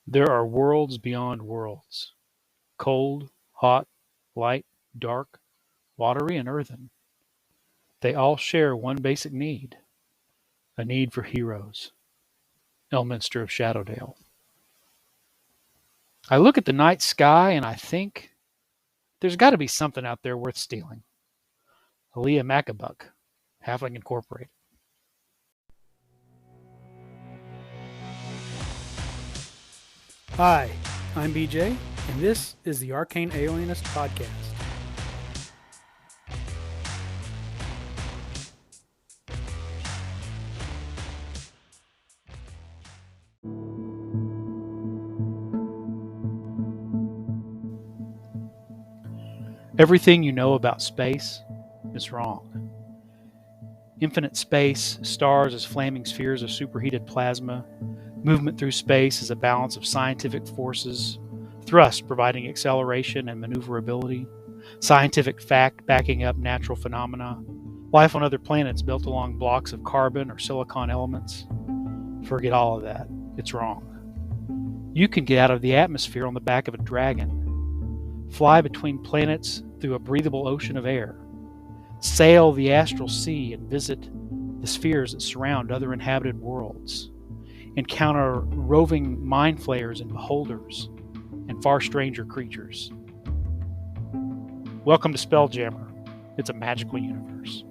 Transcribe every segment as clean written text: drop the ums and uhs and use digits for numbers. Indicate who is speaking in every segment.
Speaker 1: There are worlds beyond worlds, cold, hot, light, dark, watery, and earthen. They all share one basic need, a need for heroes. Elminster of Shadowdale. I look at the night sky and I think there's got to be something out there worth stealing. Aaliyah Macabuck, Halfling Incorporated.
Speaker 2: Hi, I'm BJ, and this is the Arcane Alienist Podcast.
Speaker 1: Everything you know about space is wrong. Infinite space, stars as flaming spheres of superheated plasma, movement through space is a balance of scientific forces, thrust providing acceleration and maneuverability, scientific fact backing up natural phenomena, life on other planets built along blocks of carbon or silicon elements. Forget all of that. It's wrong. You can get out of the atmosphere on the back of a dragon, fly between planets through a breathable ocean of air, sail the astral sea and visit the spheres that surround other inhabited worlds, encounter roving mind flayers and beholders, and far stranger creatures. Welcome to Spelljammer. It's a magical universe.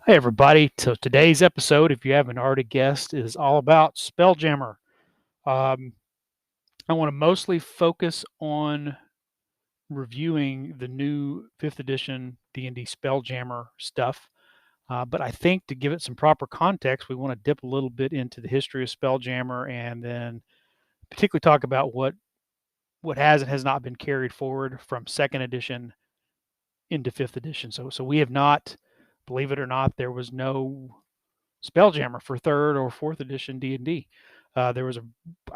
Speaker 1: Hey everybody, so today's episode, if you haven't already guessed, is all about Spelljammer. I want to mostly focus on reviewing the new 5th edition D&D Spelljammer stuff. But I think to give it some proper context, we want to dip a little bit into the history of Spelljammer and then particularly talk about what has and has not been carried forward from 2nd edition into 5th edition. So we have not, believe it or not, there was no Spelljammer for 3rd or 4th edition D&D. There was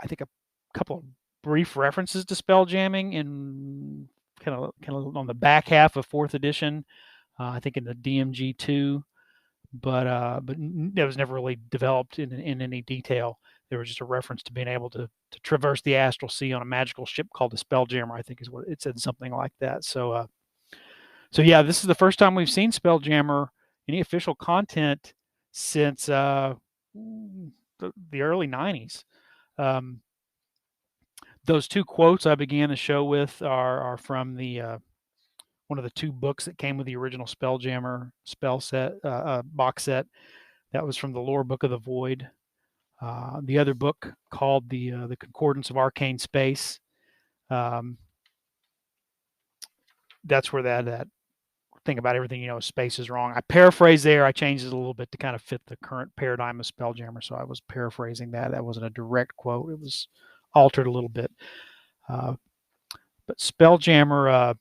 Speaker 1: I think a couple of brief references to spelljamming in kind of on the back half of 4th edition. I think in the DMG 2, but that was never really developed in any detail. There was just a reference to being able to traverse the astral sea on a magical ship called the Spelljammer, I think is what it said, something like that. So yeah, this is the first time we've seen Spelljammer, any official content since the early 90s. Those two quotes I began the show with are from the one of the two books that came with the original Spelljammer spell set box set. That was from the Lore Book of the Void. The other book called the Concordance of Arcane Space. That's where that thing about everything space is wrong. I paraphrased there. I changed it a little bit to kind of fit the current paradigm of Spelljammer. So I was paraphrasing that. That wasn't a direct quote. It was altered a little bit. But Spelljammer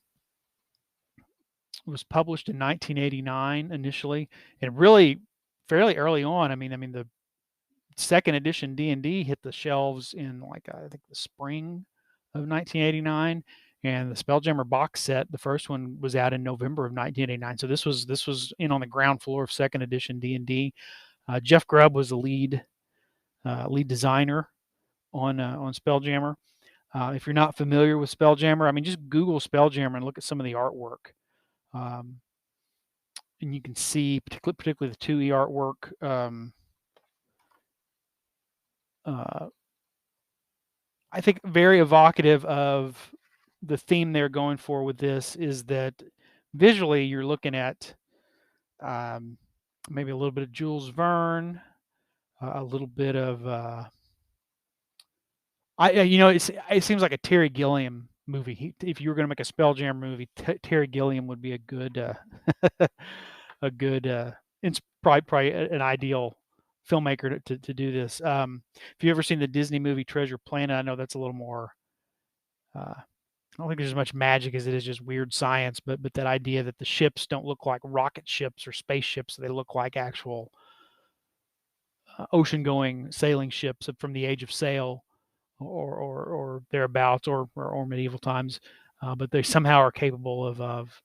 Speaker 1: was published in 1989 initially, and really fairly early on. I mean, the 2nd edition D&D hit the shelves in I think the spring of 1989, and the Spelljammer box set, the first one, was out in November of 1989. So this was in on the ground floor of 2nd edition D&D. Jeff Grubb was the lead designer on Spelljammer. If you're not familiar with Spelljammer, I mean, just Google Spelljammer and look at some of the artwork. And you can see, particularly the 2E artwork, I think very evocative of the theme they're going for with this is that visually you're looking at maybe a little bit of Jules Verne, a little bit of it seems like a Terry Gilliam movie. If you were going to make a Spelljammer movie, Terry Gilliam would be a good it's probably an ideal filmmaker to do this. If you ever seen the Disney movie Treasure Planet, I know that's a little more. I don't think there's as much magic as it is just weird science, but that idea that the ships don't look like rocket ships or spaceships, they look like actual ocean-going sailing ships from the Age of Sail or thereabouts or medieval times, but they somehow are capable of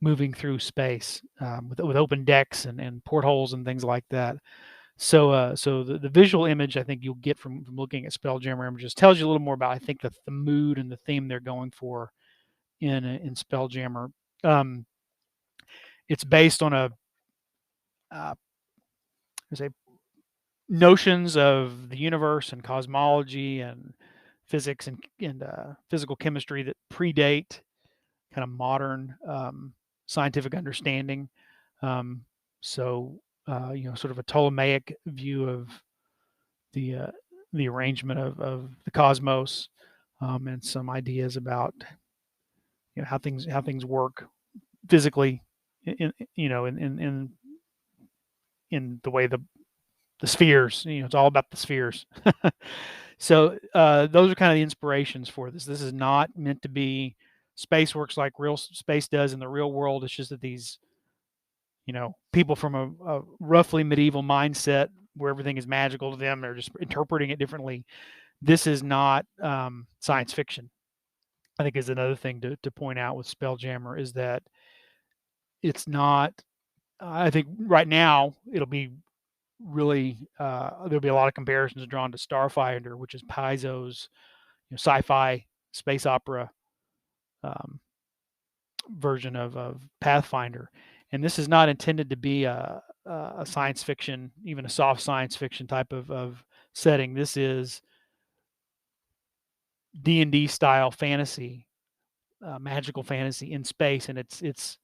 Speaker 1: moving through space with open decks and portholes and things like that. So the visual image I think you'll get from looking at Spelljammer images tells you a little more about I think the mood and the theme they're going for in Spelljammer. Um, it's based on a say notions of the universe and cosmology and physics and physical chemistry that predate kind of modern scientific understanding. Um, so sort of a Ptolemaic view of the uh, the arrangement of the cosmos, and some ideas about how things work physically in the way the spheres. It's all about the spheres. So those are kind of the inspirations for this. This is not meant to be space works like real space does in the real world. It's just that these people from a roughly medieval mindset where everything is magical to them, they're just interpreting it differently. This is not science fiction. I think is another thing to point out with Spelljammer is that it's not. I think right now it'll be really there'll be a lot of comparisons drawn to Starfighter, which is Paizo's sci-fi space opera um, version of Pathfinder, and this is not intended to be a science fiction, even a soft science fiction type of setting. This is D&D style fantasy, magical fantasy in space, and it's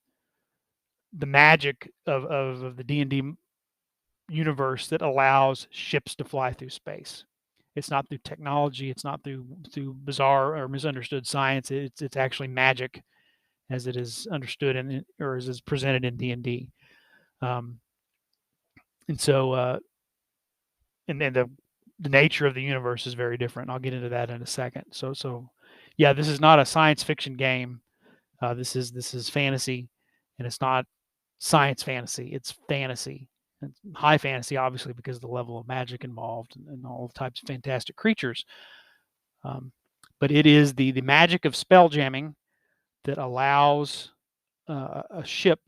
Speaker 1: the magic of the D&D universe that allows ships to fly through space. It's not through technology. It's not through bizarre or misunderstood science. It's actually magic as it is understood or as is presented in D&D. Um, and so and the nature of the universe is very different. I'll get into that in a second. So yeah, this is not a science fiction game. This is fantasy, and it's not science fantasy. It's fantasy. It's high fantasy, obviously, because of the level of magic involved and all types of fantastic creatures. Um, but it is the magic of spell jamming that allows a ship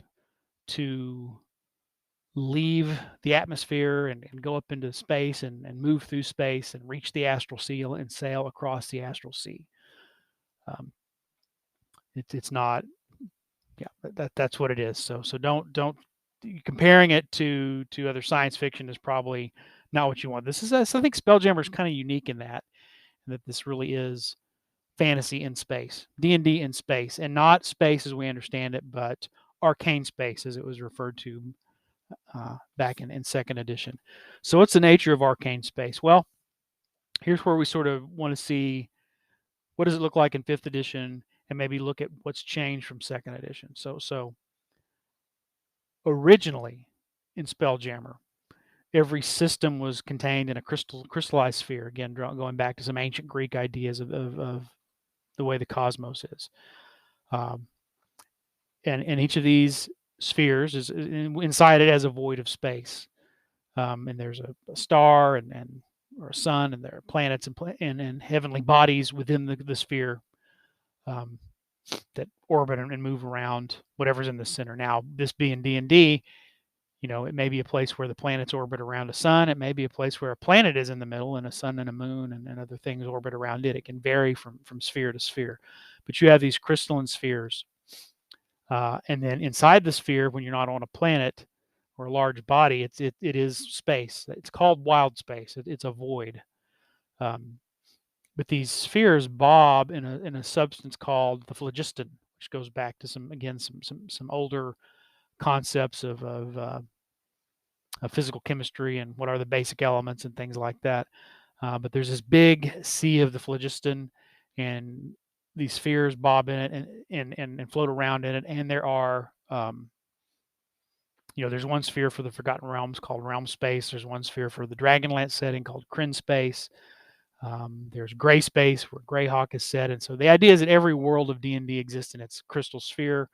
Speaker 1: to leave the atmosphere and go up into space and move through space and reach the astral sea and sail across the astral sea. Um, it's not, yeah, that's what it is. So don't comparing it to other science fiction is probably not what you want. This is I think Spelljammer is kind of unique in that this really is fantasy in space, D&D in space, and not space as we understand it, but arcane space as it was referred to back in second edition. So what's the nature of arcane space? Well, here's where we sort of want to see what does it look like in fifth edition, and maybe look at what's changed from second edition. So originally in Spelljammer, every system was contained in a crystallized sphere. Again, going back to some ancient Greek ideas of the way the cosmos is. Um, and each of these spheres is inside it as a void of space. And there's a star and or a sun, and there are planets and heavenly bodies within the sphere um, that orbit and move around whatever's in the center. Now, this being D&D, it may be a place where the planets orbit around a sun. It may be a place where a planet is in the middle and a sun and a moon and other things orbit around it. It can vary from sphere to sphere. But you have these crystalline spheres. And then inside the sphere, when you're not on a planet or a large body, it is space. It's called wild space. It's a void. Um, but these spheres bob in a substance called the phlogiston, which goes back to some older concepts of physical chemistry and what are the basic elements and things like that. But there's this big sea of the phlogiston, and these spheres bob in it and float around in it. And there are, there's one sphere for the Forgotten Realms called Realm Space. There's one sphere for the Dragonlance setting called Kryn Space. There's Gray Space where Greyhawk is set. And so the idea is that every world of D&D exists in its crystal sphere,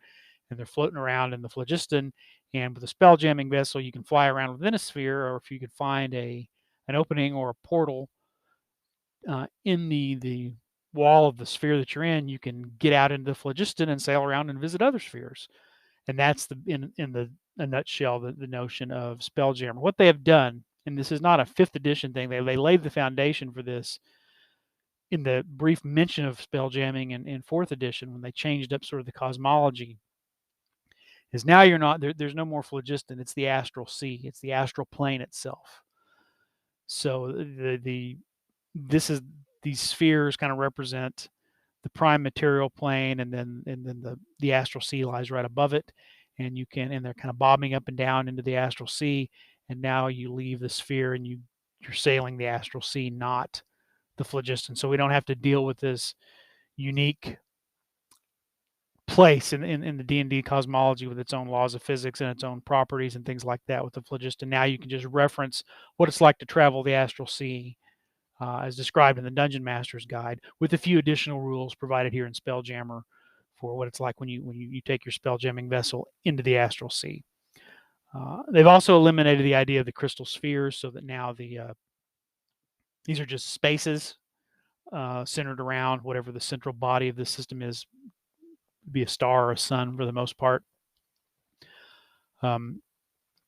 Speaker 1: and they're floating around in the phlogiston. And with a spell jamming vessel, you can fly around within a sphere, or if you could find an opening or a portal in the wall of the sphere that you're in, you can get out into the phlogiston and sail around and visit other spheres. And that's the in the a nutshell the notion of Spelljammer. What they have done, and this is not a 5th edition thing, they laid the foundation for this in the brief mention of spelljamming in 4th edition when they changed up sort of the cosmology. Is now you're not there's no more phlogiston, it's the astral sea, it's the astral plane itself. So this is these spheres kind of represent the prime material plane, and then the astral sea lies right above it, and they're kind of bobbing up and down into the astral sea, and now you leave the sphere and you're sailing the astral sea, not the phlogiston. So we don't have to deal with this unique place in the D&D cosmology with its own laws of physics and its own properties and things like that with the phlogiston. Now you can just reference what it's like to travel the astral sea, as described in the Dungeon Master's Guide, with a few additional rules provided here in Spelljammer for what it's like when you take your spelljamming vessel into the astral sea. They've also eliminated the idea of the crystal spheres, so that now these are just spaces centered around whatever the central body of the system is, be a star or a sun for the most part. And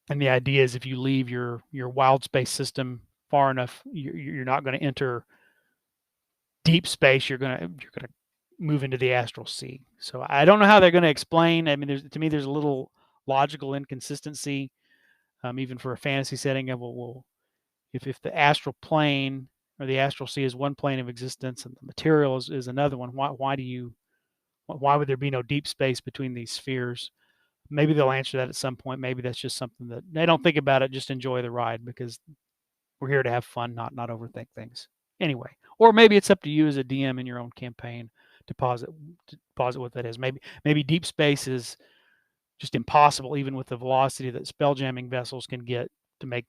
Speaker 1: the idea is if you leave your wild space system far enough, you're not going to enter deep space. You're gonna move into the astral sea. So I don't know how they're going to explain. I mean, to me, there's a little logical inconsistency, even for a fantasy setting. Of well, if the astral plane or the astral sea is one plane of existence and the material is another one, why would there be no deep space between these spheres? Maybe they'll answer that at some point. Maybe that's just something that they don't think about it. Just enjoy the ride, because we're here to have fun, not overthink things. Anyway, or maybe it's up to you as a DM in your own campaign to posit what that is. Maybe deep space is just impossible, even with the velocity that spelljamming vessels can get to make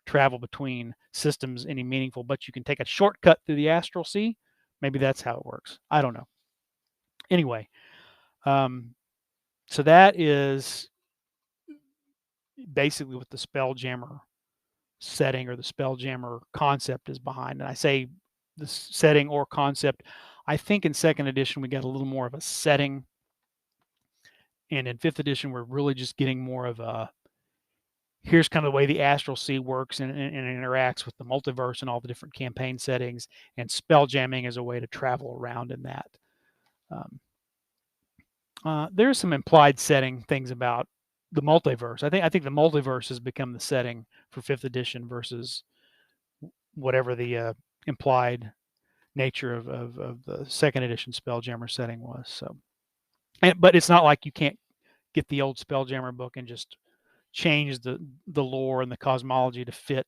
Speaker 1: travel between systems any meaningful. But you can take a shortcut through the astral sea. Maybe that's how it works. I don't know. Anyway, so that is basically what the Spelljammer setting or the Spelljammer concept is behind. And I say the setting or concept. I think in 2nd edition we got a little more of a setting, and in 5th edition we're really just getting more of a here's kind of the way the astral sea works and interacts with the multiverse and all the different campaign settings, and spelljamming is a way to travel around in that. There's some implied setting things about the multiverse. I think the multiverse has become the setting for 5th edition versus whatever the implied nature of the 2nd edition Spelljammer setting was. So, but it's not like you can't get the old Spelljammer book and just change the lore and the cosmology to fit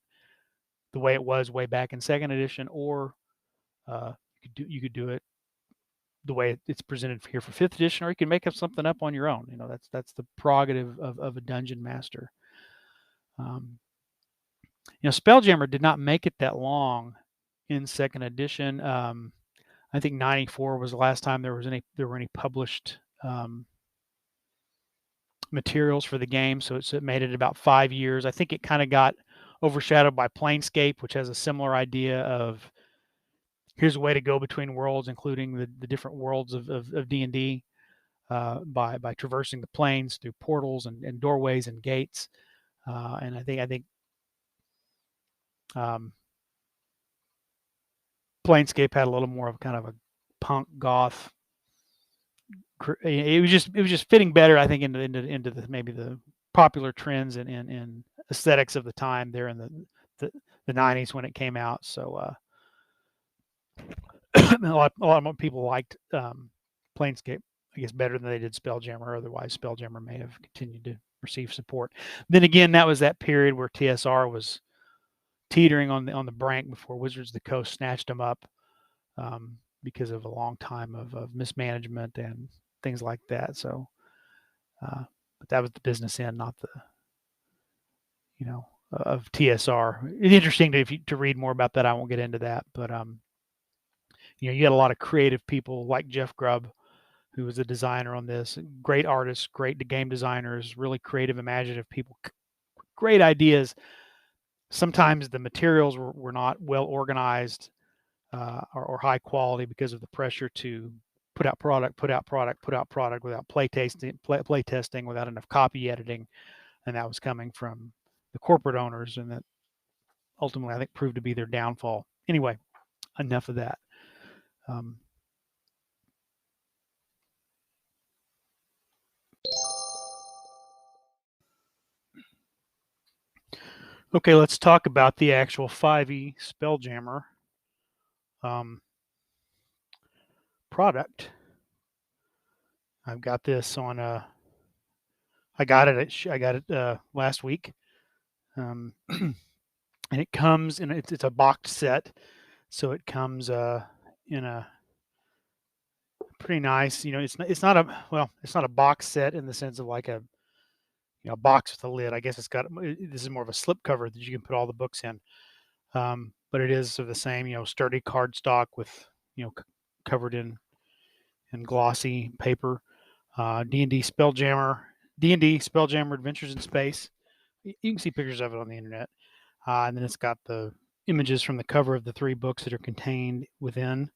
Speaker 1: the way it was way back in 2nd edition, or you could do it the way it's presented here for 5th edition, or you can make up something up on your own. That's the prerogative of a dungeon master. Spelljammer did not make it that long in 2nd edition. I think 94 was the last time there were any published materials for the game, so it made it about 5 years. I think it kind of got overshadowed by Planescape, which has a similar idea of here's a way to go between worlds, including the different worlds of D&D, by traversing the planes through portals and doorways and gates. And I think Planescape had a little more of kind of a punk goth. It was just fitting better, I think, into maybe the popular trends and aesthetics of the time there in the 90s when it came out. So a lot more people liked Planescape, I guess, better than they did Spelljammer. Otherwise, Spelljammer may have continued to receive support. Then again, that was that period where TSR was teetering on the brink before Wizards of the Coast snatched them up because of a long time of mismanagement and things like that. So, but that was the business end, not the of TSR. It's interesting to read more about that. I won't get into that, but you get a lot of creative people like Jeff Grubb, who was a designer on this. Great artists, great game designers, really creative, imaginative people, great ideas. Sometimes the materials were not well organized or high quality because of the pressure to put out product, put out product, put out product without play testing, without enough copy editing, and that was coming from the corporate owners, and that ultimately I think proved to be their downfall. Anyway, enough of that. Okay, let's talk about the actual 5e Spelljammer product. I've got this on I got it last week, and it comes in it's a boxed set, so it comes in a pretty nice. It's not a box set in the sense of like a box with a lid. I guess this is more of a slip cover that you can put all the books in. But it is of the same, sturdy cardstock with, covered in glossy paper. D&D Spelljammer Adventures in Space. You can see pictures of it on the internet. And then it's got the images from the cover of the 3 books that are contained within.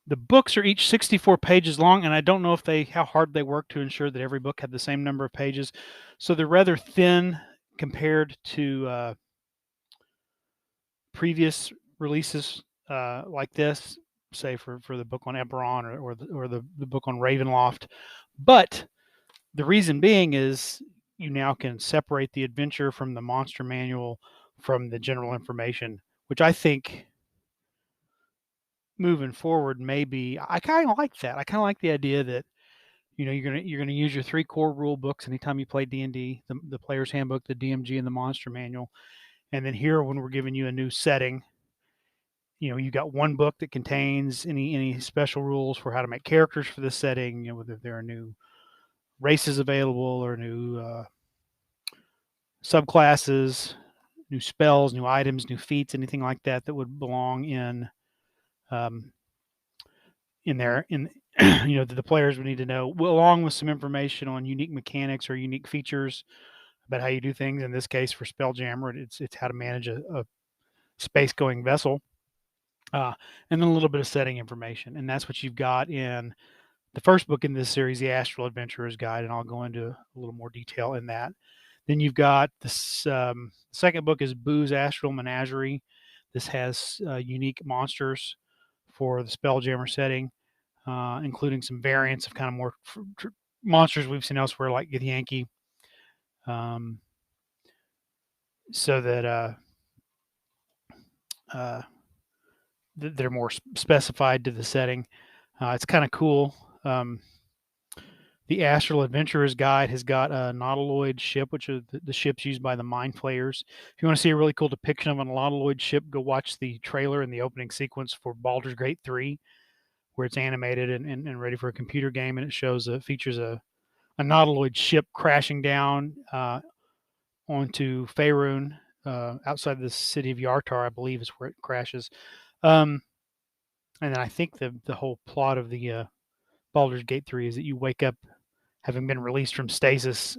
Speaker 1: The books are each 64 pages long, and I don't know how hard they work to ensure that every book had the same number of pages. So they're rather thin compared to previous releases like this, say for the book on Eberron or the book on Ravenloft. But the reason being is you now can separate the adventure from the monster manual from the general information, which I think moving forward maybe I kind of like that. I kind of like the idea that you're gonna use your 3 core rule books anytime you play D&D, the player's handbook, the DMG, and the monster manual. And then here, when we're giving you a new setting, you got 1 book that contains any special rules for how to make characters for this setting, whether there are new races available or new subclasses, new spells, new items, new feats, anything like that would belong in there. That the players would need to know, along with some information on unique mechanics or unique features about how you do things. In this case, for Spelljammer, it's how to manage a space-going vessel. And then a little bit of setting information. And that's what you've got in the first book in this series, The Astral Adventurer's Guide, and I'll go into a little more detail in that. Then you've got this second book is Boo's Astral Menagerie. This has unique monsters for the Spelljammer setting, including some variants of kind of more monsters we've seen elsewhere, like Githyanki, so that they're more specified to the setting. It's kind of cool. The Astral Adventurer's Guide has got a nautiloid ship, which are the ships used by the Mind Flayers. If you want to see a really cool depiction of a nautiloid ship, go watch the trailer in the opening sequence for Baldur's Gate 3, where it's animated and ready for a computer game, and it features a nautiloid ship crashing down onto Faerun, outside the city of Yartar, I believe is where it crashes. And then I think the whole plot of the Baldur's Gate 3 is that you wake up having been released from stasis,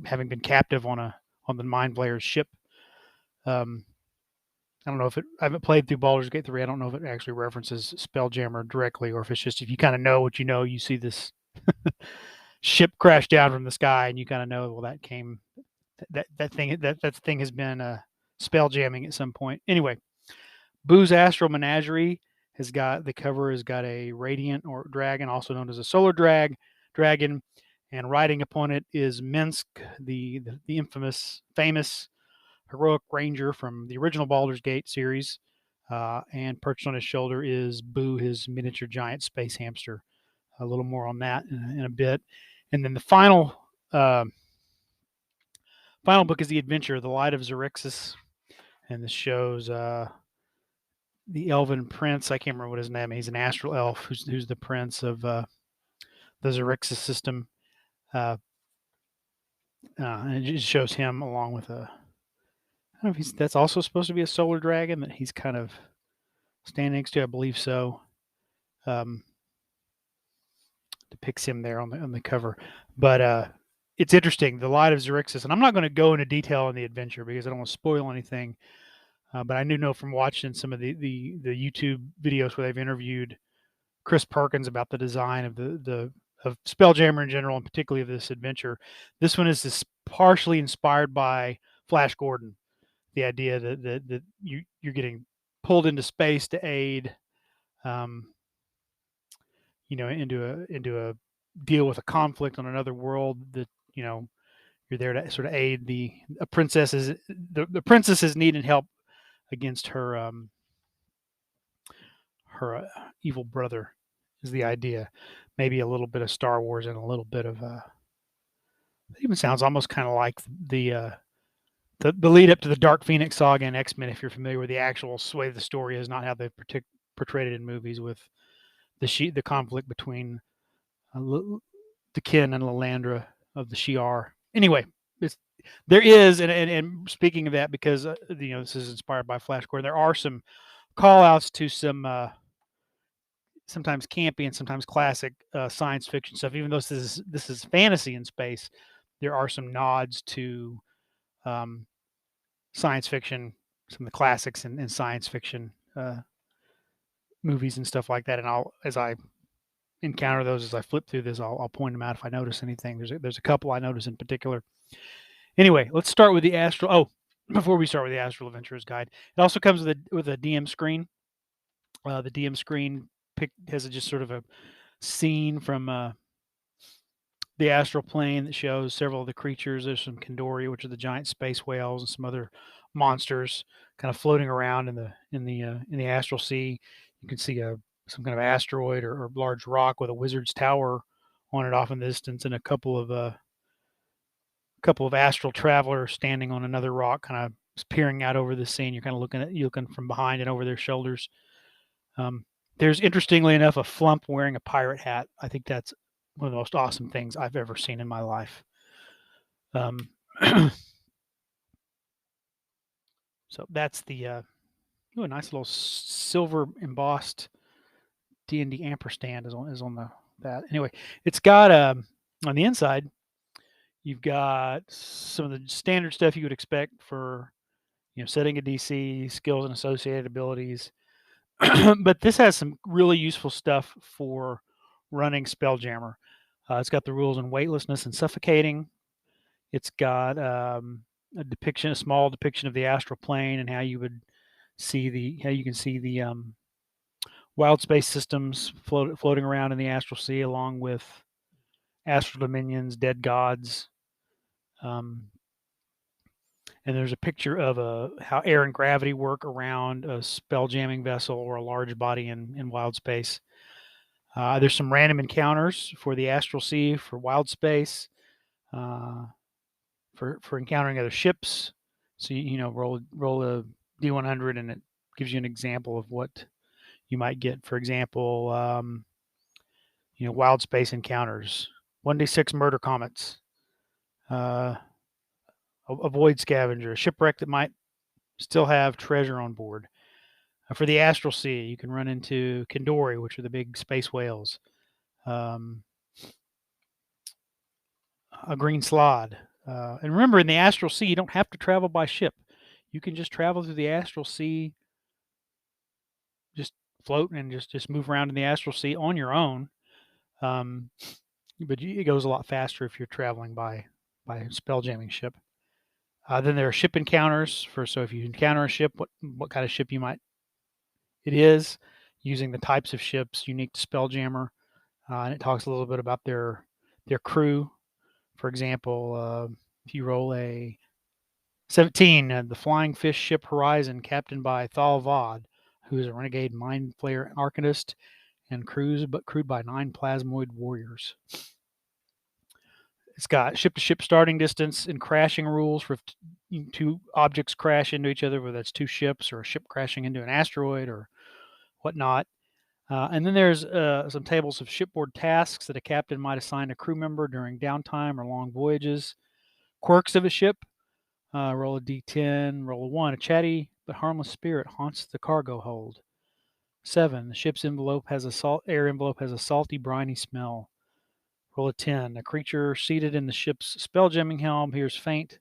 Speaker 1: having been captive on the Mind Flayer's ship. I don't know I haven't played through Baldur's Gate 3. I don't know if it actually references Spelljammer directly, or if it's just, if you kind of know what you see this ship crash down from the sky, and you kind of know, well, that thing has been spell jamming at some point. Anyway, Boo's Astral Menagerie has got a radiant or dragon, also known as a solar dragon, and riding upon it is Minsk, the famous heroic ranger from the original Baldur's Gate series, and perched on his shoulder is Boo, his miniature giant space hamster. A little more on that in a bit. And then the final book is The Adventure, The Light of Xerxes, and this shows the elven prince. I can't remember what his name is. He's an astral elf who's the prince of the Xerxes system. And it just shows him along with I don't know if that's also supposed to be a solar dragon that he's kind of standing next to. I believe so. Depicts him there on the cover. But it's interesting, The Light of Xerxes. And I'm not going to go into detail on the adventure because I don't want to spoil anything. But I do know from watching some of the YouTube videos where they've interviewed Chris Perkins about the design of the of Spelljammer in general, and particularly of this adventure. This one is partially inspired by Flash Gordon. The idea that you're getting pulled into space to aid, um, into a deal with a conflict on another world. That you're there to sort of aid the princess is needing help against her evil brother. Is the idea. Maybe a little bit of Star Wars and a little bit of it even sounds almost kind of like the lead up to the Dark Phoenix saga and X Men. If you're familiar with the actual way the story is, not how they've portrayed it in movies, with the conflict between the Kin and Lalandra of the Shi'ar. Anyway, there is, and speaking of that, because this is inspired by Flash Gordon, there are some call outs to some sometimes campy and sometimes classic science fiction stuff. Even though this is fantasy in space, there are some nods to um, science fiction, some of the classics in science fiction movies and stuff like that. And as I encounter those, as I flip through this, I'll point them out if I notice anything. There's a couple I notice in particular. Anyway, let's start with the Astral. Oh, before we start with the Astral Adventurers Guide, it also comes with a DM screen. The DM screen has just sort of a scene from the astral plane that shows several of the creatures. There's some Kandori, which are the giant space whales, and some other monsters kind of floating around in the astral sea. You can see some kind of asteroid or large rock with a wizard's tower on it off in the distance, and a couple of astral travelers standing on another rock, kind of peering out over the scene. You're kind of looking from behind and over their shoulders. There's, interestingly enough, a flump wearing a pirate hat. I think that's one of the most awesome things I've ever seen in my life. So that's a nice little silver embossed D&D ampersand is on that. Anyway, it's got on the inside, you've got some of the standard stuff you would expect for setting a DC, skills and associated abilities. But this has some really useful stuff for running Spelljammer. It's got the rules on weightlessness and suffocating. It's got a small depiction of the astral plane and how you can see the wild space systems floating around in the astral sea, along with astral dominions, dead gods. And there's a picture of how air and gravity work around a spell jamming vessel or a large body in wild space. There's some random encounters for the astral sea, for wild space, for encountering other ships. So roll a D100 and it gives you an example of what you might get. For example, wild space encounters, 1d6 murder comets, a void scavenger, a shipwreck that might still have treasure on board. For the astral sea, you can run into Kandori, which are the big space whales. A green slod. And remember, in the astral sea, you don't have to travel by ship. You can just travel through the astral sea, just float and just move around in the astral sea on your own. But it goes a lot faster if you're traveling by spell jamming ship. Then there are ship encounters so if you encounter a ship, what kind of ship it is, using the types of ships unique to Spelljammer, and it talks a little bit about their crew. For example, if you roll a 17, the flying fish ship Horizon, captained by Thal Vod, who is a renegade mind flayer arcanist, and crewed by 9 plasmoid warriors. It's got ship-to-ship starting distance and crashing rules for if two objects crash into each other, whether that's two ships or a ship crashing into an asteroid or whatnot. And then there's some tables of shipboard tasks that a captain might assign a crew member during downtime or long voyages. Quirks of a ship: roll a d10, roll a 1. A chatty but harmless spirit haunts the cargo hold. 7. The ship's air envelope has a salty, briny smell. Roll a 10. A creature seated in the ship's spelljamming helm hears faint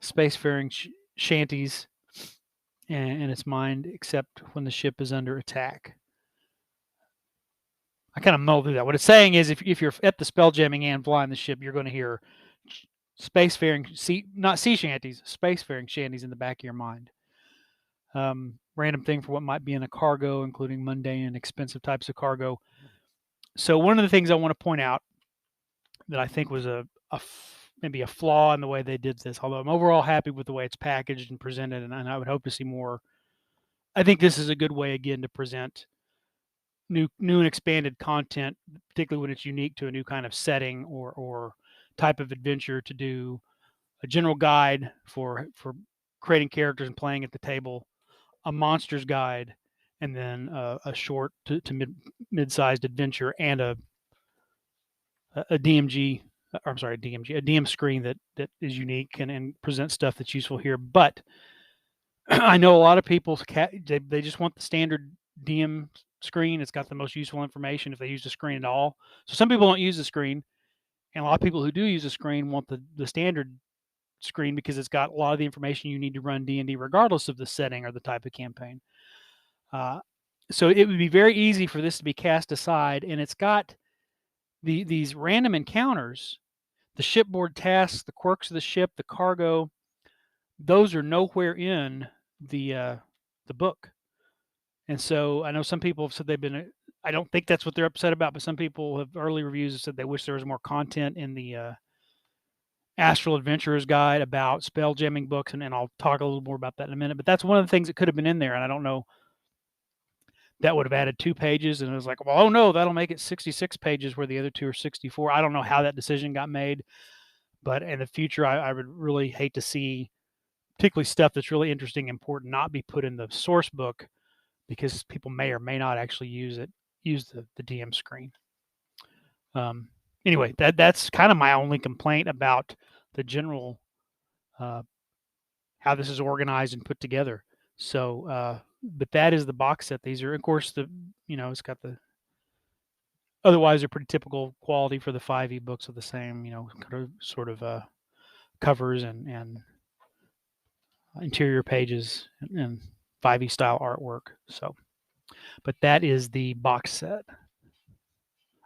Speaker 1: spacefaring shanties and its mind except when the ship is under attack. I kind of mulled through that. What it's saying is if you're at the spelljamming and flying the ship, you're going to hear not sea shanties, spacefaring shanties in the back of your mind. Random thing for what might be in a cargo, including mundane and expensive types of cargo. So one of the things I want to point out that I think was maybe a flaw in the way they did this, although I'm overall happy with the way it's packaged and presented, and I would hope to see more. I think this is a good way, again, to present new and expanded content, particularly when it's unique to a new kind of setting or type of adventure, to do a general guide for creating characters and playing at the table, a monsters guide, and then a short to mid-sized adventure, and a DMG. I'm sorry, a DM screen that is unique and presents stuff that's useful here. But I know a lot of people they just want the standard DM screen. It's got the most useful information if they use the screen at all. So some people don't use the screen, and a lot of people who do use the screen want the standard screen because it's got a lot of the information you need to run D&D regardless of the setting or the type of campaign. So it would be very easy for this to be cast aside, and it's got these random encounters, the shipboard tasks, the quirks of the ship, the cargo. Those are nowhere in the book. And so I know some people have said they've been. I don't think that's what they're upset about, but some people have early reviews have said they wish there was more content in the Astral Adventurer's Guide about spell jamming books, and I'll talk a little more about that in a minute. But that's one of the things that could have been in there, and I don't know. That would have added 2 pages, and it was like, well, oh no, that'll make it 66 pages where the other 2 are 64. I don't know how that decision got made, but in the future, I would really hate to see, particularly stuff that's really interesting and important, not be put in the source book because people may or may not actually use the DM screen. Anyway, that's kind of my only complaint about the general how this is organized and put together. So, but that is the box set. These are, of course, it's got the. Otherwise, they're pretty typical quality for the 5e books of the same, sort of covers and interior pages and 5e style artwork. So, but that is the box set,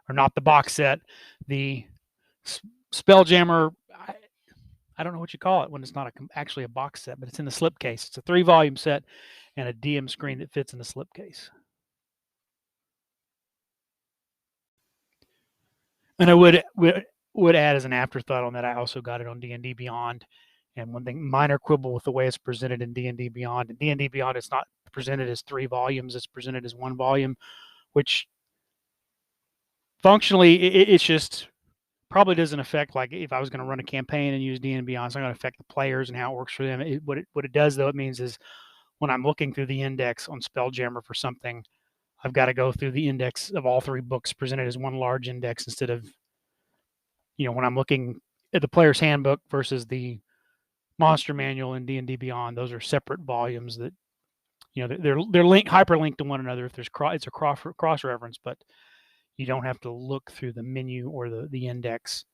Speaker 1: or not the box set, the Spelljammer. I don't know what you call it when it's not actually a box set, but it's in the slipcase. It's a 3-volume set and a DM screen that fits in the slipcase. And I would add as an afterthought on that, I also got it on D&D Beyond. And one thing, minor quibble with the way it's presented in D&D Beyond. In D&D Beyond, it's not presented as 3 volumes; it's presented as 1 volume, which functionally it's just probably doesn't affect, like if I was going to run a campaign and use D&D Beyond, it's not going to affect the players and how it works for them. What it does, though, it means is when I'm looking through the index on Spelljammer for something, I've got to go through the index of all 3 books presented as one large index instead of, when I'm looking at the player's handbook versus the monster manual in D&D Beyond. Those are separate volumes that, they're hyperlinked to one another if there's it's a cross reference, but you don't have to look through the menu or the index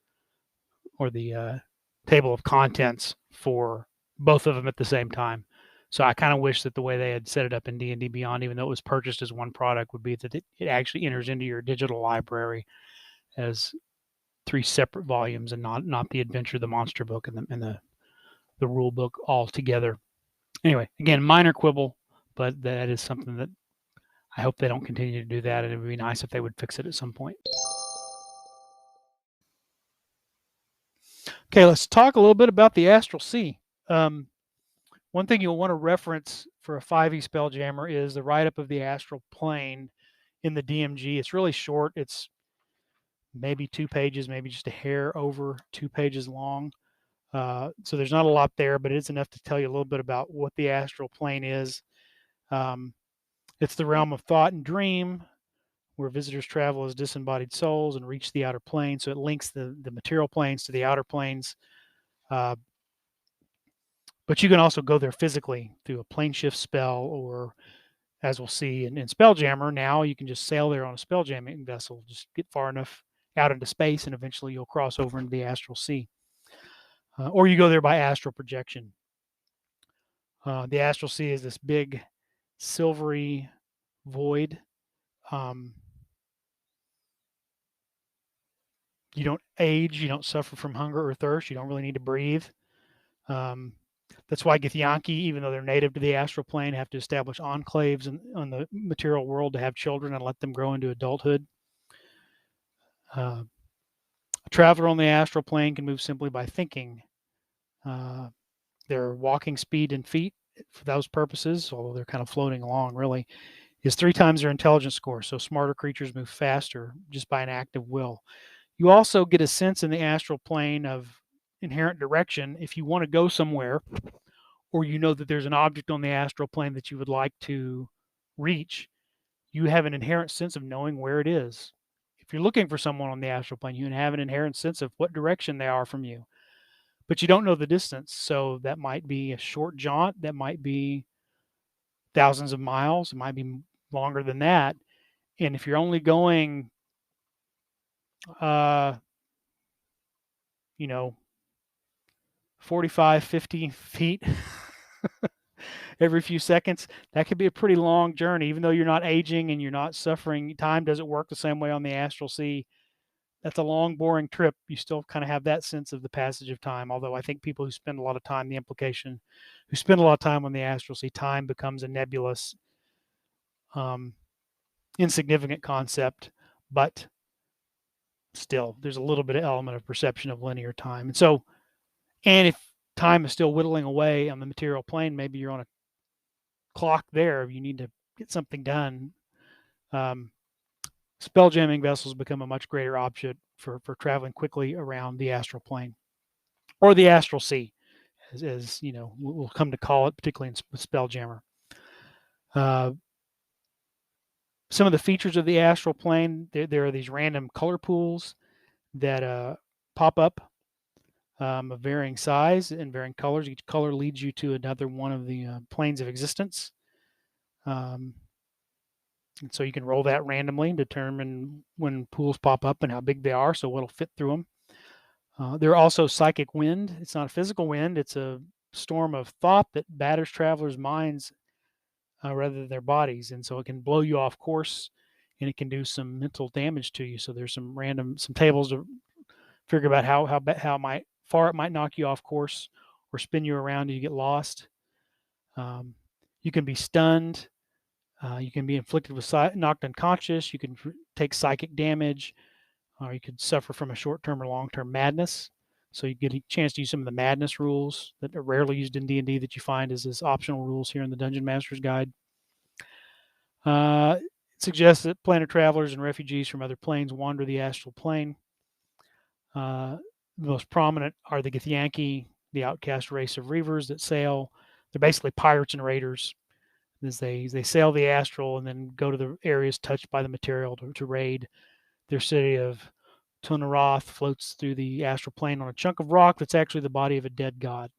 Speaker 1: or the table of contents for both of them at the same time. So I kind of wish that the way they had set it up in D&D Beyond, even though it was purchased as one product, would be that it actually enters into your digital library as 3 separate volumes and not the adventure, the monster book, and the rule book all together. Anyway, again, minor quibble, but that is something that I hope they don't continue to do that, and it would be nice if they would fix it at some point. Okay, let's talk a little bit about the Astral Sea. One thing you'll want to reference for a 5e Spelljammer is the write-up of the Astral Plane in the DMG. It's really short. It's maybe 2 pages, maybe just a hair over 2 pages long. So there's not a lot there, but it's enough to tell you a little bit about what the Astral Plane is. It's the realm of thought and dream, where visitors travel as disembodied souls and reach the outer plane. So it links the material planes to the outer planes. But you can also go there physically through a plane shift spell, or as we'll see in Spelljammer, now you can just sail there on a spelljamming vessel. Just get far enough out into space, and eventually you'll cross over into the Astral Sea. Or you go there by astral projection. The astral sea is this big silvery void. Um, you don't age, you don't suffer from hunger or thirst, you don't really need to breathe. Um, that's why Githyanki, even though they're native to the astral plane, have to establish enclaves in the material world to have children and let them grow into adulthood. A traveler on the astral plane can move simply by thinking. Uh, their walking speed in feet, for those purposes, although they're kind of floating along, really, is 3 times their intelligence score. So smarter creatures move faster just by an act of will. You also get a sense in the astral plane of inherent direction if you want to go somewhere, or you know that there's an object on the astral plane that you would like to reach. You have an inherent sense of knowing where it is. If you're looking for someone on the astral plane, you have an inherent sense of what direction they are from you, but you don't know the distance. So that might be a short jaunt, that might be thousands of miles, it might be longer than that. And if you're only going, uh, you know, 45, 50 feet every few seconds, that could be a pretty long journey, even though you're not aging and you're not suffering. Time doesn't work the same way on the astral sea. That's a long, boring trip. You still kind of have that sense of the passage of time. Although I think people who spend a lot of time, the implication, who spend a lot of time on the astral sea, time becomes a nebulous, um, insignificant concept. But still, there's a little bit of element of perception of linear time. And so, and if time is still whittling away on the material plane, maybe you're on a clock there. You need to get something done. Um, spell jamming vessels become a much greater option for traveling quickly around the astral plane or the astral sea, as you know, we'll come to call it, particularly in Spelljammer. Uh, some of the features of the astral plane, there are these random color pools that pop up of varying size and varying colors. Each color leads you to another one of the planes of existence. Um, and so you can roll that randomly and determine when pools pop up and how big they are, so what'll fit through them. There are also psychic wind. It's not a physical wind, it's a storm of thought that batters travelers' minds rather than their bodies. And so it can blow you off course and it can do some mental damage to you. So there's some tables to figure about how far it might knock you off course or spin you around and you get lost. You can be stunned. You can be inflicted with knocked unconscious. You can take psychic damage, or you could suffer from a short-term or long-term madness. So you get a chance to use some of the madness rules that are rarely used in D&D that you find as optional rules here in the Dungeon Master's Guide. It suggests that planar travelers and refugees from other planes wander the astral plane. The most prominent are the Githyanki, the outcast race of reavers that sail. They're basically pirates and raiders. As they sail the astral and then go to the areas touched by the material to raid. Their city of Tunaroth floats through the astral plane on a chunk of rock that's actually the body of a dead god.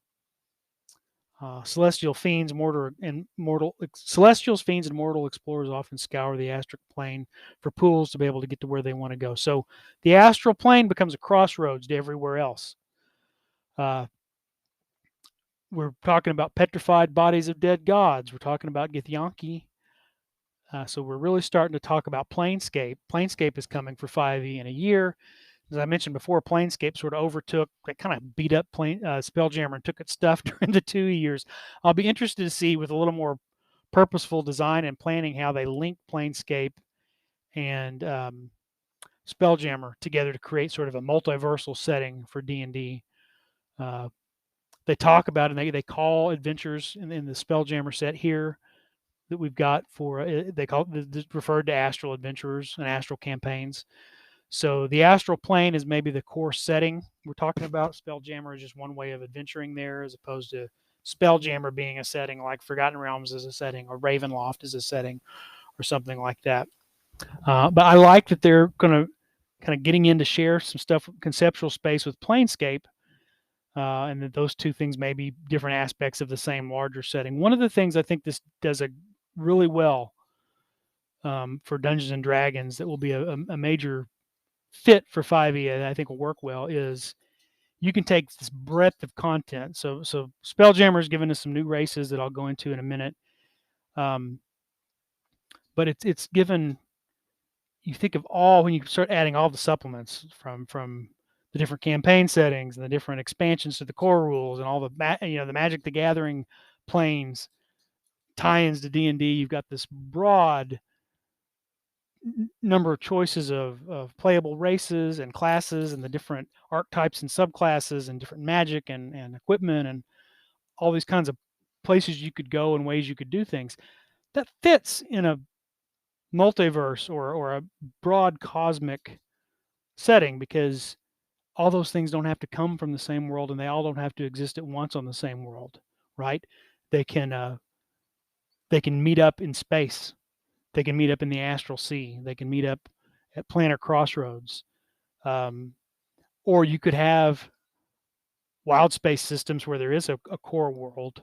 Speaker 1: Celestials, fiends, and mortal explorers often scour the astral plane for pools to be able to get to where they want to go. So the astral plane becomes a crossroads to everywhere else. We're talking about petrified bodies of dead gods. We're talking about Githyanki. So we're really starting to talk about Planescape. Planescape is coming for 5e in a year. As I mentioned before, Planescape sort of overtook, it kind of beat up Spelljammer and took its stuff during the 2 years. I'll be interested to see with a little more purposeful design and planning how they link Planescape and Spelljammer together to create sort of a multiversal setting for D&D. They talk about and they call adventures in the Spelljammer set here that we've got for they call it referred to astral adventurers and astral campaigns. So the astral plane is maybe the core setting we're talking about. Spelljammer is just one way of adventuring there, as opposed to Spelljammer being a setting like Forgotten Realms is a setting, or Ravenloft is a setting, or something like that. But I like that they're going to kind of getting in to share some stuff, conceptual space with Planescape, and that those two things may be different aspects of the same larger setting. One of the things I think this does a really well for Dungeons and Dragons that will be a major fit for 5e, and I think will work well, is you can take this breadth of content. So Spelljammer has given us some new races that I'll go into in a minute. But it's given, you think of all, when you start adding all the supplements from the different campaign settings and the different expansions to the core rules and all the the Magic the Gathering planes, tie-ins to D&D, you've got this broad number of choices of playable races and classes and the different archetypes and subclasses and different magic and equipment and all these kinds of places you could go and ways you could do things that fits in a multiverse or a broad cosmic setting, because all those things don't have to come from the same world and they all don't have to exist at once on the same world, right? They can meet up in space. They can meet up in the astral sea. They can meet up at planar crossroads. Um, or you could have wild space systems where there is a core world,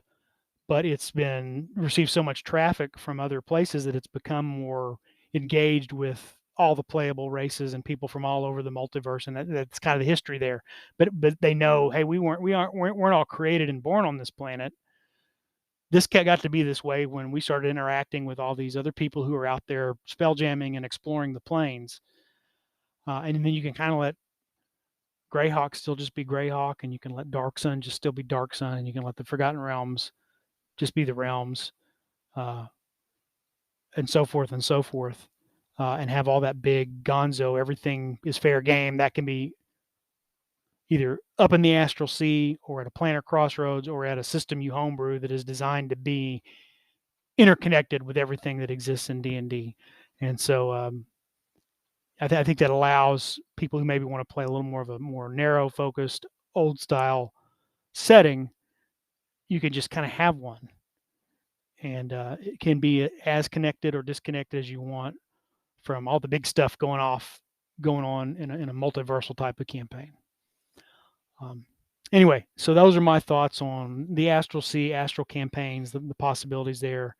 Speaker 1: but it's been received so much traffic from other places that it's become more engaged with all the playable races and people from all over the multiverse, and that's kind of the history there. But they know, hey, we weren't all created and born on this planet. This got to be this way when we started interacting with all these other people who are out there spell jamming and exploring the planes. And then you can kind of let Greyhawk still just be Greyhawk, and you can let Dark Sun just still be Dark Sun, and you can let the Forgotten Realms just be the realms, and so forth and so forth, and have all that big gonzo, everything is fair game. That can be either up in the astral sea or at a planar crossroads or at a system you homebrew that is designed to be interconnected with everything that exists in D&D. And so I think that allows people who maybe want to play a little more of a more narrow focused old style setting, you can just kind of have one, and it can be as connected or disconnected as you want from all the big stuff going on in a multiversal type of campaign. Anyway, so those are my thoughts on the Astral Sea, Astral campaigns, the possibilities there.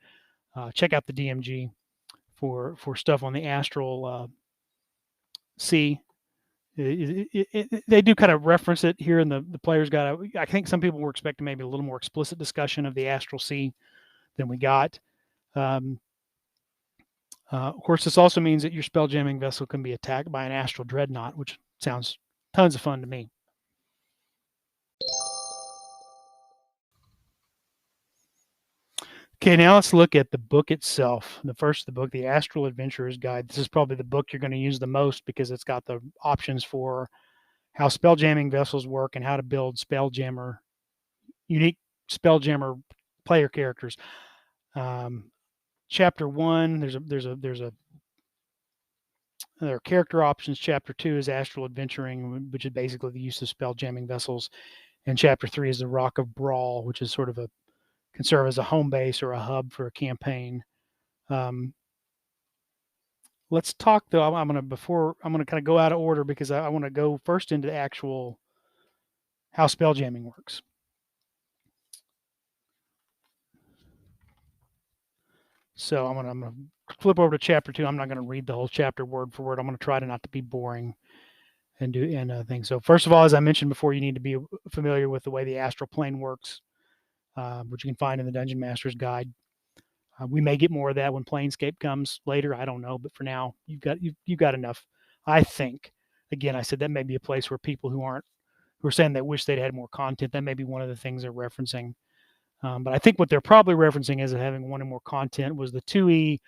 Speaker 1: Check out the DMG for stuff on the Astral Sea. They do kind of reference it here in the player's guide. I think some people were expecting maybe a little more explicit discussion of the Astral Sea than we got. Of course, this also means that your spell jamming vessel can be attacked by an astral dreadnought, which sounds tons of fun to me. Okay, now let's look at the book itself. The first of the book, The Astral Adventurer's Guide. This is probably the book you're going to use the most because it's got the options for how spell jamming vessels work and how to build unique Spelljammer player characters. Chapter 1, there are character options. Chapter 2 is Astral Adventuring, which is basically the use of spell jamming vessels. And Chapter 3 is the Rock of Brawl, which is sort of can serve as a home base or a hub for a campaign. Let's talk though. I'm going to kind of go out of order because I want to go first into actual how spell jamming works. So I'm going to flip over to chapter 2. I'm not going to read the whole chapter word for word. I'm going to try to not to be boring and do things. So first of all, as I mentioned before, you need to be familiar with the way the astral plane works, which you can find in the Dungeon Master's Guide. We may get more of that when Planescape comes later. I don't know, but for now, you've got enough. I think. Again, I said that may be a place where people who are saying they wish they'd had more content. That may be one of the things they're referencing. But I think what they're probably referencing as having wanted more content was the 2E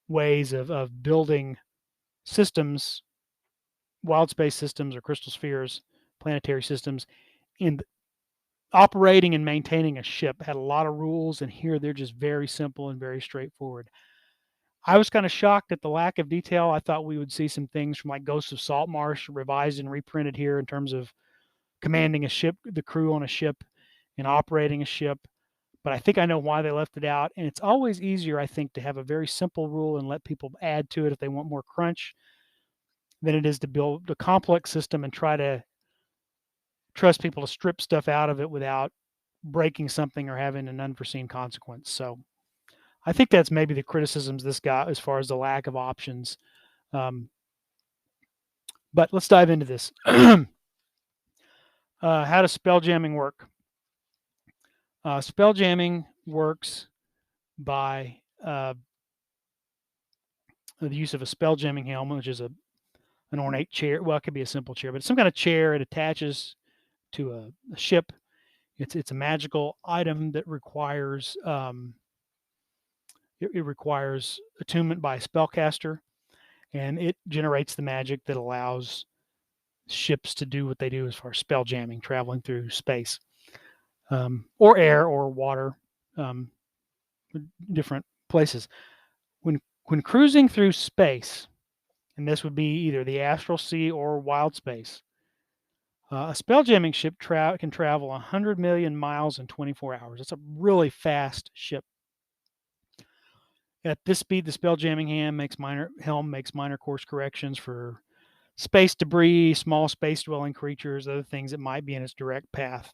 Speaker 1: ways of building systems, wild space systems or crystal spheres, planetary systems, and operating and maintaining a ship had a lot of rules, and here they're just very simple and very straightforward. I was kind of shocked at the lack of detail. I thought we would see some things from like Ghosts of Saltmarsh revised and reprinted here in terms of commanding a ship, the crew on a ship, and operating a ship. But I think I know why they left it out. And it's always easier, I think, to have a very simple rule and let people add to it if they want more crunch than it is to build a complex system and try to trust people to strip stuff out of it without breaking something or having an unforeseen consequence. So I think that's maybe the criticisms this got as far as the lack of options. But let's dive into this. How does spell jamming work? Spell jamming works by the use of a spell jamming helmet, which is an ornate chair. Well, it could be a simple chair, but it's some kind of chair. It attaches to a ship. It's a magical item that requires it requires attunement by a spellcaster, and it generates the magic that allows ships to do what they do as far as spell jamming, traveling through space, or air or water, um, different places. When cruising through space, and this would be either the astral sea or wild space, a spell jamming ship can travel 100 million miles in 24 hours. It's a really fast ship. At this speed, the spell jamming helm makes minor course corrections for space debris, small space dwelling creatures, other things that might be in its direct path.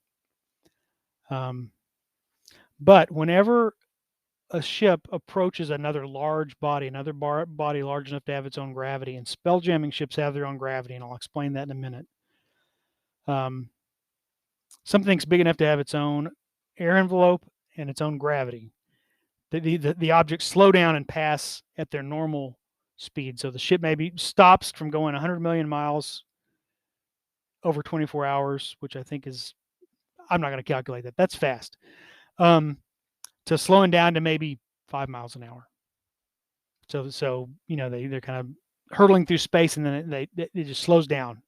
Speaker 1: But whenever a ship approaches another large body, body large enough to have its own gravity, and spell jamming ships have their own gravity, and I'll explain that in a minute. Something's big enough to have its own air envelope and its own gravity. The objects slow down and pass at their normal speed. So the ship maybe stops from going 100 million miles over 24 hours, which I think is, I'm not going to calculate that. That's fast. To slowing down to maybe 5 miles an hour. So they're kind of hurtling through space, and then it just slows down.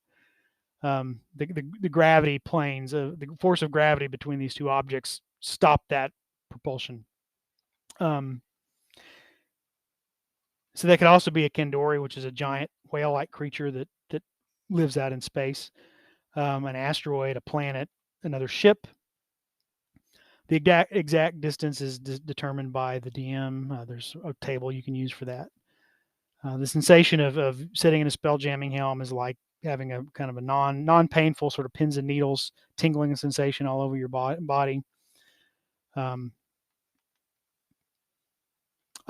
Speaker 1: The gravity planes, the force of gravity between these two objects stop that propulsion. So that could also be a Kendori, which is a giant whale-like creature that lives out in space, an asteroid, a planet, another ship. The exact distance is determined by the DM. There's a table you can use for that. The sensation of sitting in a spell jamming helm is like having a kind of a non-painful sort of pins and needles tingling sensation all over your body. An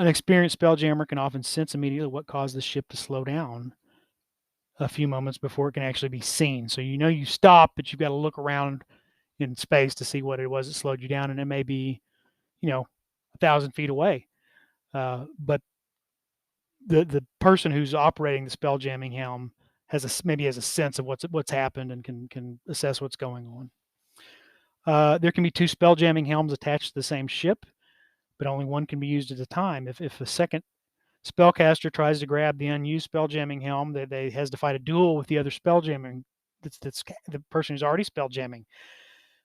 Speaker 1: experienced spelljammer can often sense immediately what caused the ship to slow down a few moments before it can actually be seen. So you stop, but you've got to look around in space to see what it was that slowed you down, and it may be, 1,000 feet away. But the person who's operating the spell jamming helm maybe has a sense of what's happened and can assess what's going on. There can be two spell jamming helms attached to the same ship, but only one can be used at a time. If a second spellcaster tries to grab the unused spell jamming helm, they has to fight a duel with the other spell jamming. That's the person who's already spell jamming.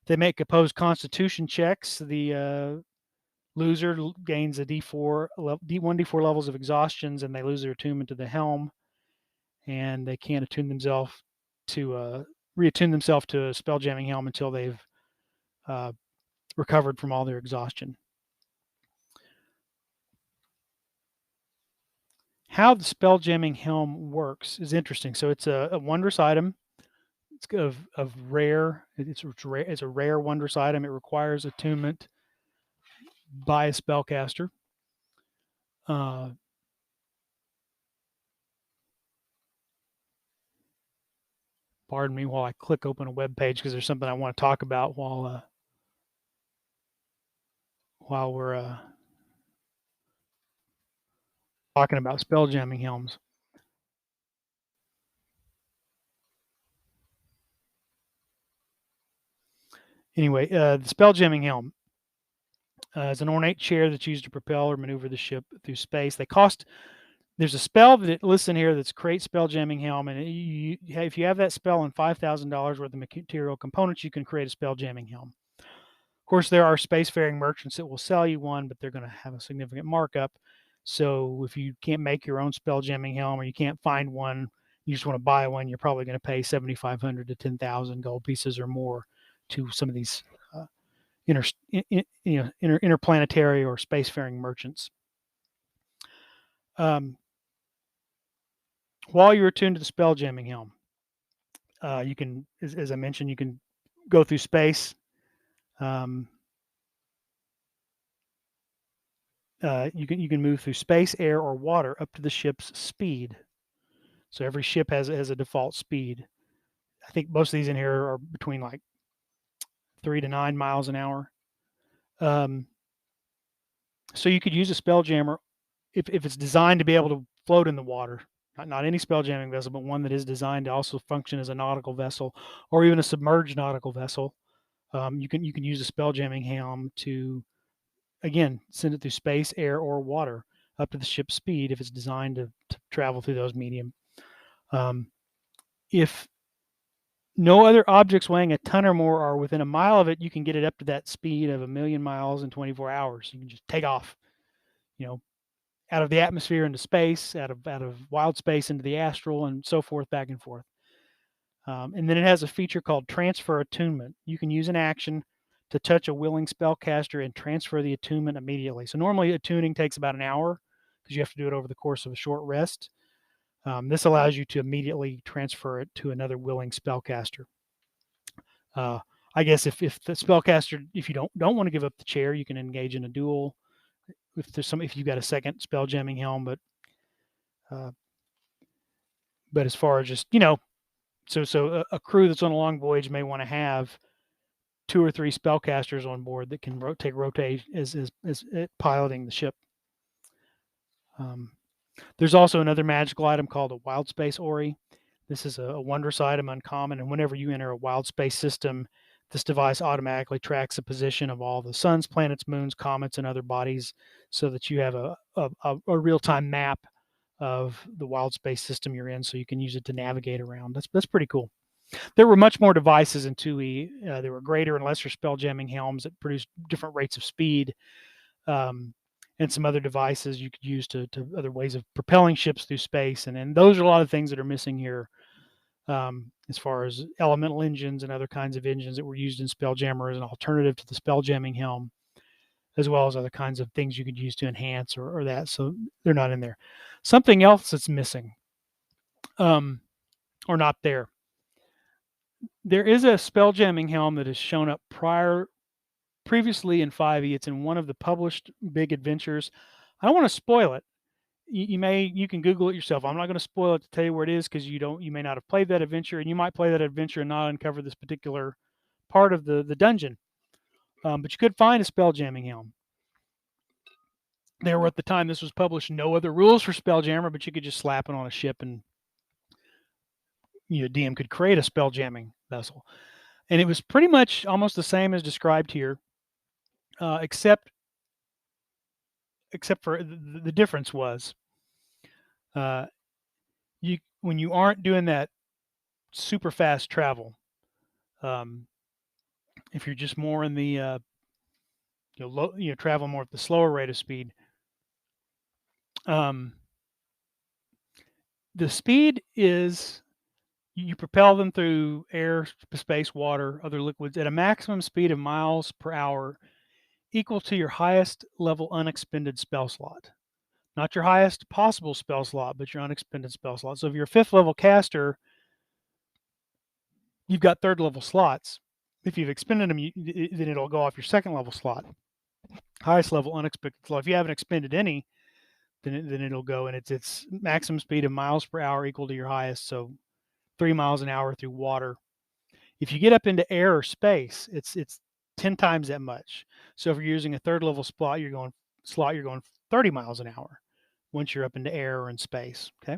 Speaker 1: They make opposed constitution checks. The loser gains a D4, 1d4 levels of exhaustions, and they lose their attunement to the helm, and they can't attune themselves to reattune themselves to a spell jamming helm until they've recovered from all their exhaustion. How the spell jamming helm works is interesting. So it's a wondrous item. It's of rare. It's a rare wondrous item. It requires attunement by a spellcaster. Pardon me while I click open a web page, because there's something I want to talk about while we're talking about spell jamming helms. Anyway, the spell jamming helm is an ornate chair that's used to propel or maneuver the ship through space. There's a spell that lists in here that's create spell jamming helm, and if you have that spell and $5,000 worth of material components, you can create a spell jamming helm. Of course, there are spacefaring merchants that will sell you one, but they're going to have a significant markup. So if you can't make your own spell jamming helm, or you can't find one, you just want to buy one, you're probably going to pay 7,500 to 10,000 gold pieces or more to some of these interplanetary or spacefaring merchants. While you're attuned to the spell jamming helm, you can, as I mentioned, you can go through space. You can move through space, air, or water up to the ship's speed. So every ship has a default speed. I think most of these in here are between like 3 to 9 miles an hour. So you could use a Spelljammer if it's designed to be able to float in the water. Not any spelljamming vessel, but one that is designed to also function as a nautical vessel or even a submerged nautical vessel. You can use a spelljamming helm to, again, send it through space, air, or water up to the ship's speed if it's designed to travel through those medium. If no other objects weighing a ton or more are within a mile of it, you can get it up to that speed of 1,000,000 miles in 24 hours. You can just take off, you know, out of the atmosphere into space, out of wild space into the astral, and so forth, back and forth. And then it has a feature called transfer attunement. You can use an action to touch a willing spellcaster and transfer the attunement immediately. So normally attuning takes about an hour because you have to do it over the course of a short rest. This allows you to immediately transfer it to another willing spellcaster. I guess if the spellcaster, if you don't want to give up the chair, you can engage in a duel. If you've got a second spell jamming helm, but as far as just so a crew that's on a long voyage may want to have 2 or 3 spellcasters on board that can rotate as piloting the ship. There's also another magical item called a wild space ori. This is a wondrous item, uncommon, and whenever you enter a wild space system, this device automatically tracks the position of all the suns, planets, moons, comets, and other bodies, so that you have a real-time map of the wild space system you're in, so you can use it to navigate around. That's pretty cool. There were much more devices in 2E. There were greater and lesser spell jamming helms that produced different rates of speed, and some other devices you could use to other ways of propelling ships through space. And those are a lot of things that are missing here, as far as elemental engines and other kinds of engines that were used in Spelljammer as an alternative to the spell jamming helm, as well as other kinds of things you could use to enhance or that. So they're not in there. Something else that's missing, or not there. There is a spell jamming helm that has shown up previously in 5e. It's in one of the published big adventures. I don't want to spoil it. You can Google it yourself. I'm not going to spoil it to tell you where it is because you may not have played that adventure, and you might play that adventure and not uncover this particular part of the dungeon. But you could find a spell jamming helm. There were, at the time this was published, no other rules for Spelljammer, but you could just slap it on a ship and DM could create a spell jamming vessel. And it was pretty much almost the same as described here, except for the difference was when you aren't doing that super fast travel, if you're just more in the travel more at the slower rate of speed, the speed is you propel them through air, space, water, other liquids at a maximum speed of miles per hour equal to your highest level unexpended spell slot. Not your highest possible spell slot, but your unexpended spell slot. So if you're a 5th level caster, you've got 3rd level slots. If you've expended them, then it'll go off your 2nd level slot. Highest level unexpected slot. If you haven't expended any, then it'll go, and it's maximum speed of miles per hour equal to your highest, so 3 miles an hour through water. If you get up into air or space, it's 10 times that much. So if you're using a 3rd level slot, you're going 30 miles an hour once you're up into air or in space. Okay.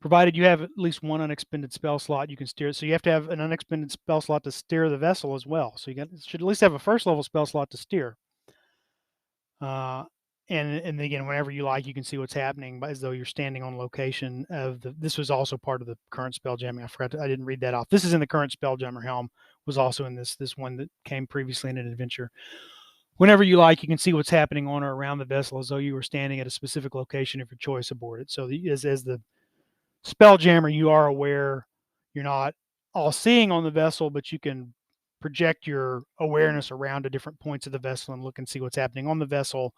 Speaker 1: Provided you have at least one unexpended spell slot, you can steer it. So you have to have an unexpended spell slot to steer the vessel as well. So you should at least have a 1st level spell slot to steer. And again, whenever you like, you can see what's happening as though you're standing on location of this was also part of the current spell jamming. I didn't read that off. This is in the current Spelljammer helm, was also in this one that came previously in an adventure. Whenever you like, you can see what's happening on or around the vessel as though you were standing at a specific location of your choice aboard it. So as the Spelljammer, you are aware, you're not all seeing on the vessel, but you can project your awareness around to different points of the vessel and look and see what's happening on the vessel,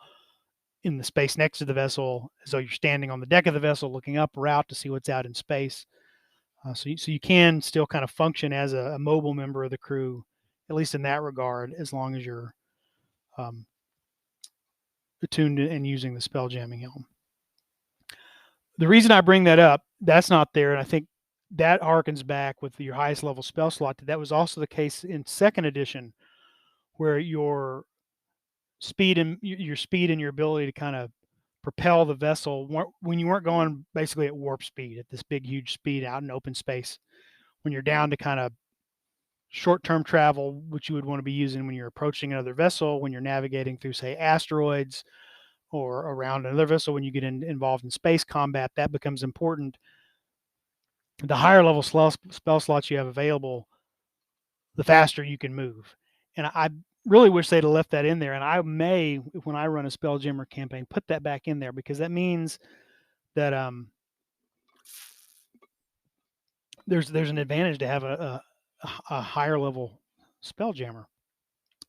Speaker 1: in the space next to the vessel, as though you're standing on the deck of the vessel looking up or out to see what's out in space. So you can still kind of function as a mobile member of the crew, at least in that regard, as long as you're attuned and using the spell jamming helm. The reason I bring that up, that's not there, and I think that harkens back with your highest level spell slot. That was also the case in second edition, where your speed and your ability to kind of propel the vessel when you weren't going basically at warp speed, at this big huge speed out in open space, when you're down to kind of short-term travel, which you would want to be using when you're approaching another vessel, when you're navigating through, say, asteroids, or around another vessel, when you get involved in space combat, that becomes important. The higher level spell slots you have available, the faster you can move. And I really wish they'd have left that in there. And I may, when I run a Spelljammer campaign, put that back in there, because that means that there's an advantage to have a higher level Spelljammer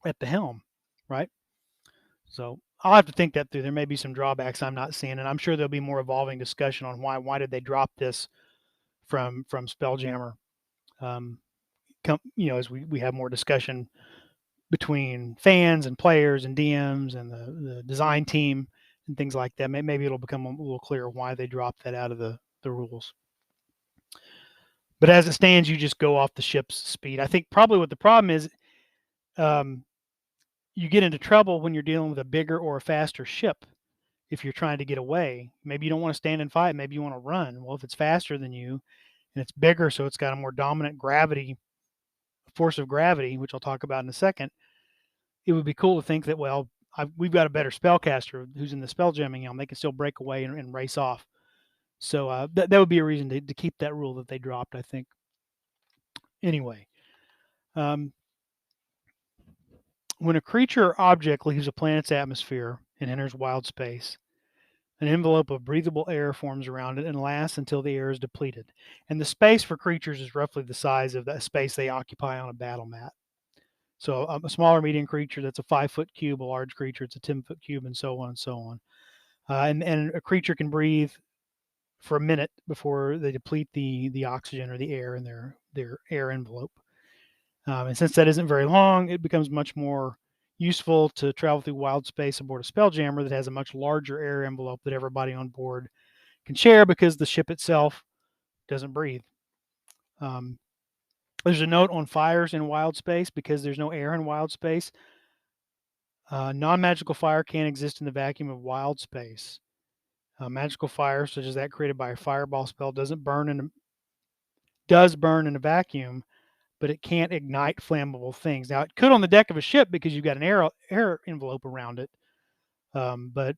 Speaker 1: at the helm, right? So I'll have to think that through. There may be some drawbacks I'm not seeing, and I'm sure there'll be more evolving discussion on why did they drop this from Spelljammer. Um, as we have more discussion between fans and players and DMs and the design team and things like that, maybe it'll become a little clearer why they dropped that out of the rules. But as it stands, you just go off the ship's speed. I think probably what the problem is, you get into trouble when you're dealing with a bigger or a faster ship. If you're trying to get away, maybe you don't want to stand and fight. Maybe you want to run. Well, if it's faster than you and it's bigger, so it's got a more dominant force of gravity, which I'll talk about in a second, it would be cool to think that, well, we've got a better spellcaster who's in the spell jamming helm. They can still break away and race off. So that would be a reason to keep that rule that they dropped, I think. Anyway, when a creature or object leaves a planet's atmosphere and enters wild space, an envelope of breathable air forms around it and lasts until the air is depleted. And the space for creatures is roughly the size of the space they occupy on a battle mat. So a smaller medium creature, that's a 5-foot cube. A large creature, it's a 10-foot cube, and so on and so on. And a creature can breathe for a minute before they deplete the oxygen or the air in their air envelope. And since that isn't very long, it becomes much more useful to travel through wild space aboard a Spelljammer that has a much larger air envelope that everybody on board can share, because the ship itself doesn't breathe. There's a note on fires in wild space. Because there's no air in wild space, non-magical fire can't exist in the vacuum of wild space. Magical fire, such as that created by a fireball spell, does burn in a vacuum, but it can't ignite flammable things. Now, it could on the deck of a ship because you've got an air envelope around it, but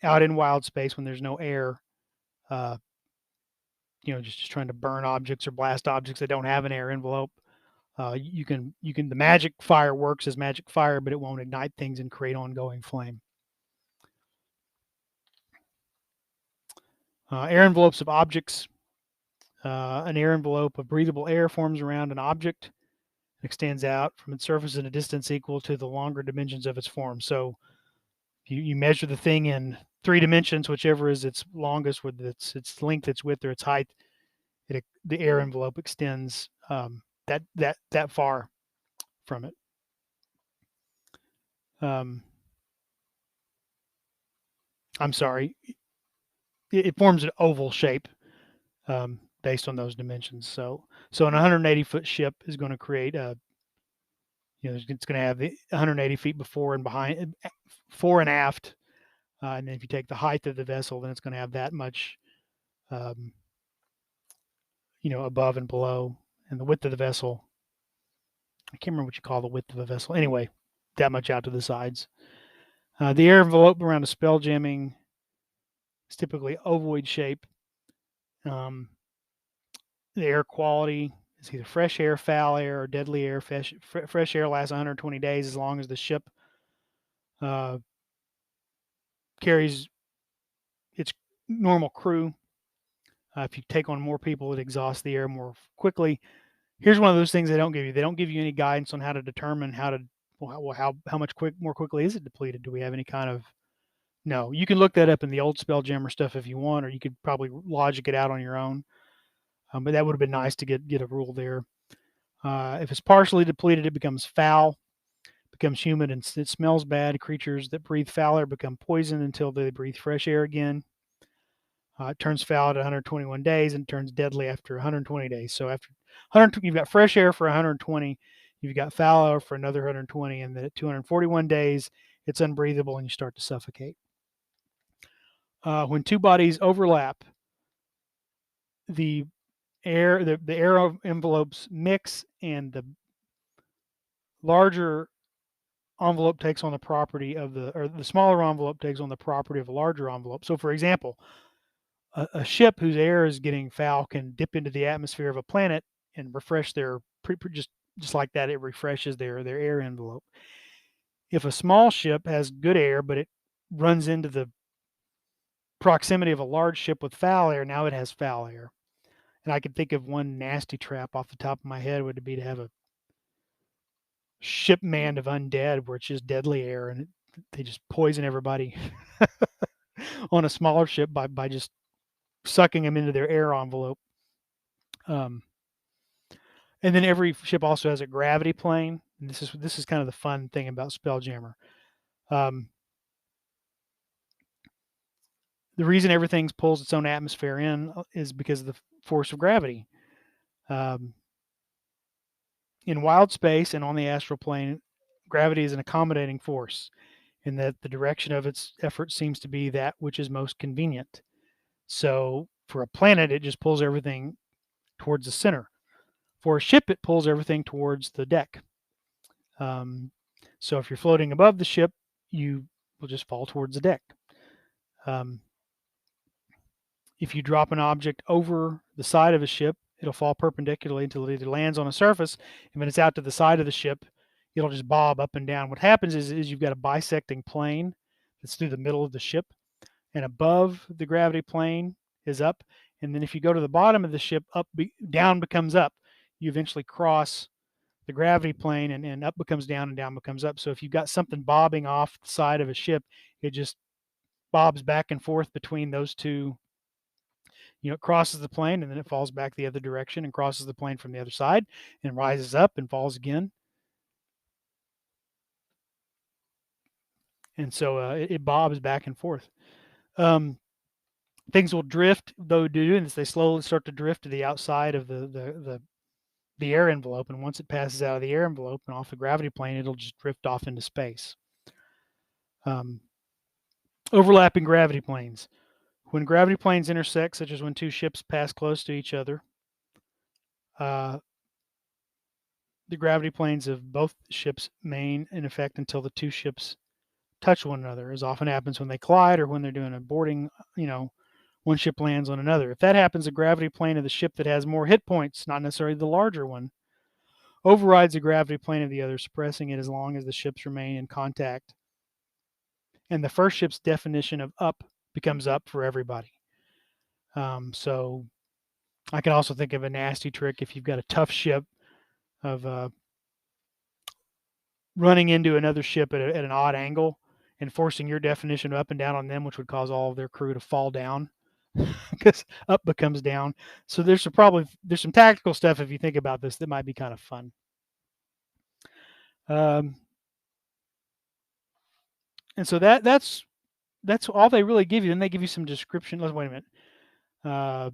Speaker 1: out in wild space when there's no air, just trying to burn objects or blast objects that don't have an air envelope, the magic fire works as magic fire, but it won't ignite things and create ongoing flame. Air envelopes of objects. An air envelope of breathable air forms around an object and extends out from its surface at a distance equal to the longer dimensions of its form. So you measure the thing in 3 dimensions, whichever is its longest, with its length, its width, or its height. The air envelope extends that far from it. I'm sorry. It forms an oval shape based on those dimensions. So an 180-foot ship is going to create it's going to have the 180 feet before and behind, fore and aft, and then if you take the height of the vessel, then it's going to have that much, above and below, and the width of the vessel. I can't remember what you call the width of a vessel. Anyway, that much out to the sides. The air envelope around a spell jamming is typically ovoid shape. The air quality is either fresh air, foul air, or deadly air. Fresh air lasts 120 days as long as the ship carries its normal crew. If you take on more people, it exhausts the air more quickly. Here's one of those things they don't give you. They don't give you any guidance on how to determine how much more quickly is it depleted. Do we have any kind of... No, you can look that up in the old Spelljammer stuff if you want, or you could probably logic it out on your own. But that would have been nice to get a rule there. If it's partially depleted, it becomes foul, becomes humid, and it smells bad. Creatures that breathe foul air become poisoned until they breathe fresh air again. It turns foul at 121 days and turns deadly after 120 days. So after 100, you've got fresh air for 120, you've got foul air for another 120, and then at 241 days, it's unbreathable and you start to suffocate. When two bodies overlap, the the air envelopes mix, and the larger envelope takes on the property of the smaller envelope takes on the property of a larger envelope. So, for example, a ship whose air is getting foul can dip into the atmosphere of a planet and refresh their just like that. It refreshes their air envelope. If a small ship has good air, but it runs into the proximity of a large ship with foul air, now it has foul air. And I can think of one nasty trap off the top of my head would be to have a ship manned of undead where it's just deadly air and they just poison everybody on a smaller ship by just sucking them into their air envelope. Um, and then every ship also has a gravity plane. And this is kind of the fun thing about Spelljammer. Um, the reason everything pulls its own atmosphere in is because of the force of gravity. Um, in wild space and on the astral plane, gravity is an accommodating force in that the direction of its effort seems to be that which is most convenient. So for a planet, it just pulls everything towards the center. For a ship, it pulls everything towards the deck. Um, so if you're floating above the ship, you will just fall towards the deck. Um, if you drop an object over the side of a ship, it'll fall perpendicularly until it either lands on a surface, and when it's out to the side of the ship, it'll just bob up and down. What happens is you've got a bisecting plane that's through the middle of the ship, and above the gravity plane is up. And then if you go to the bottom of the ship, down becomes up. You eventually cross the gravity plane, and up becomes down and down becomes up. So if you've got something bobbing off the side of a ship, it just bobs back and forth between those two. It crosses the plane and then it falls back the other direction and crosses the plane from the other side and rises up and falls again. And so it bobs back and forth. Um, things will drift, though, and they slowly start to drift to the outside of the air envelope. And once it passes out of the air envelope and off the gravity plane, it'll just drift off into space. Um, overlapping gravity planes. When gravity planes intersect, such as when two ships pass close to each other, uh, the gravity planes of both ships remain in effect until the two ships touch one another, as often happens when they collide or when they're doing a boarding, one ship lands on another. If that happens, the gravity plane of the ship that has more hit points, not necessarily the larger one, overrides the gravity plane of the other, suppressing it as long as the ships remain in contact. And the first ship's definition of up becomes up for everybody. So I can also think of a nasty trick if you've got a tough ship of running into another ship at an odd angle and forcing your definition up and down on them, which would cause all of their crew to fall down because up becomes down. So there's some tactical stuff if you think about this that might be kind of fun. And so that's all they really give you. Then they give you some description. Let's wait a minute.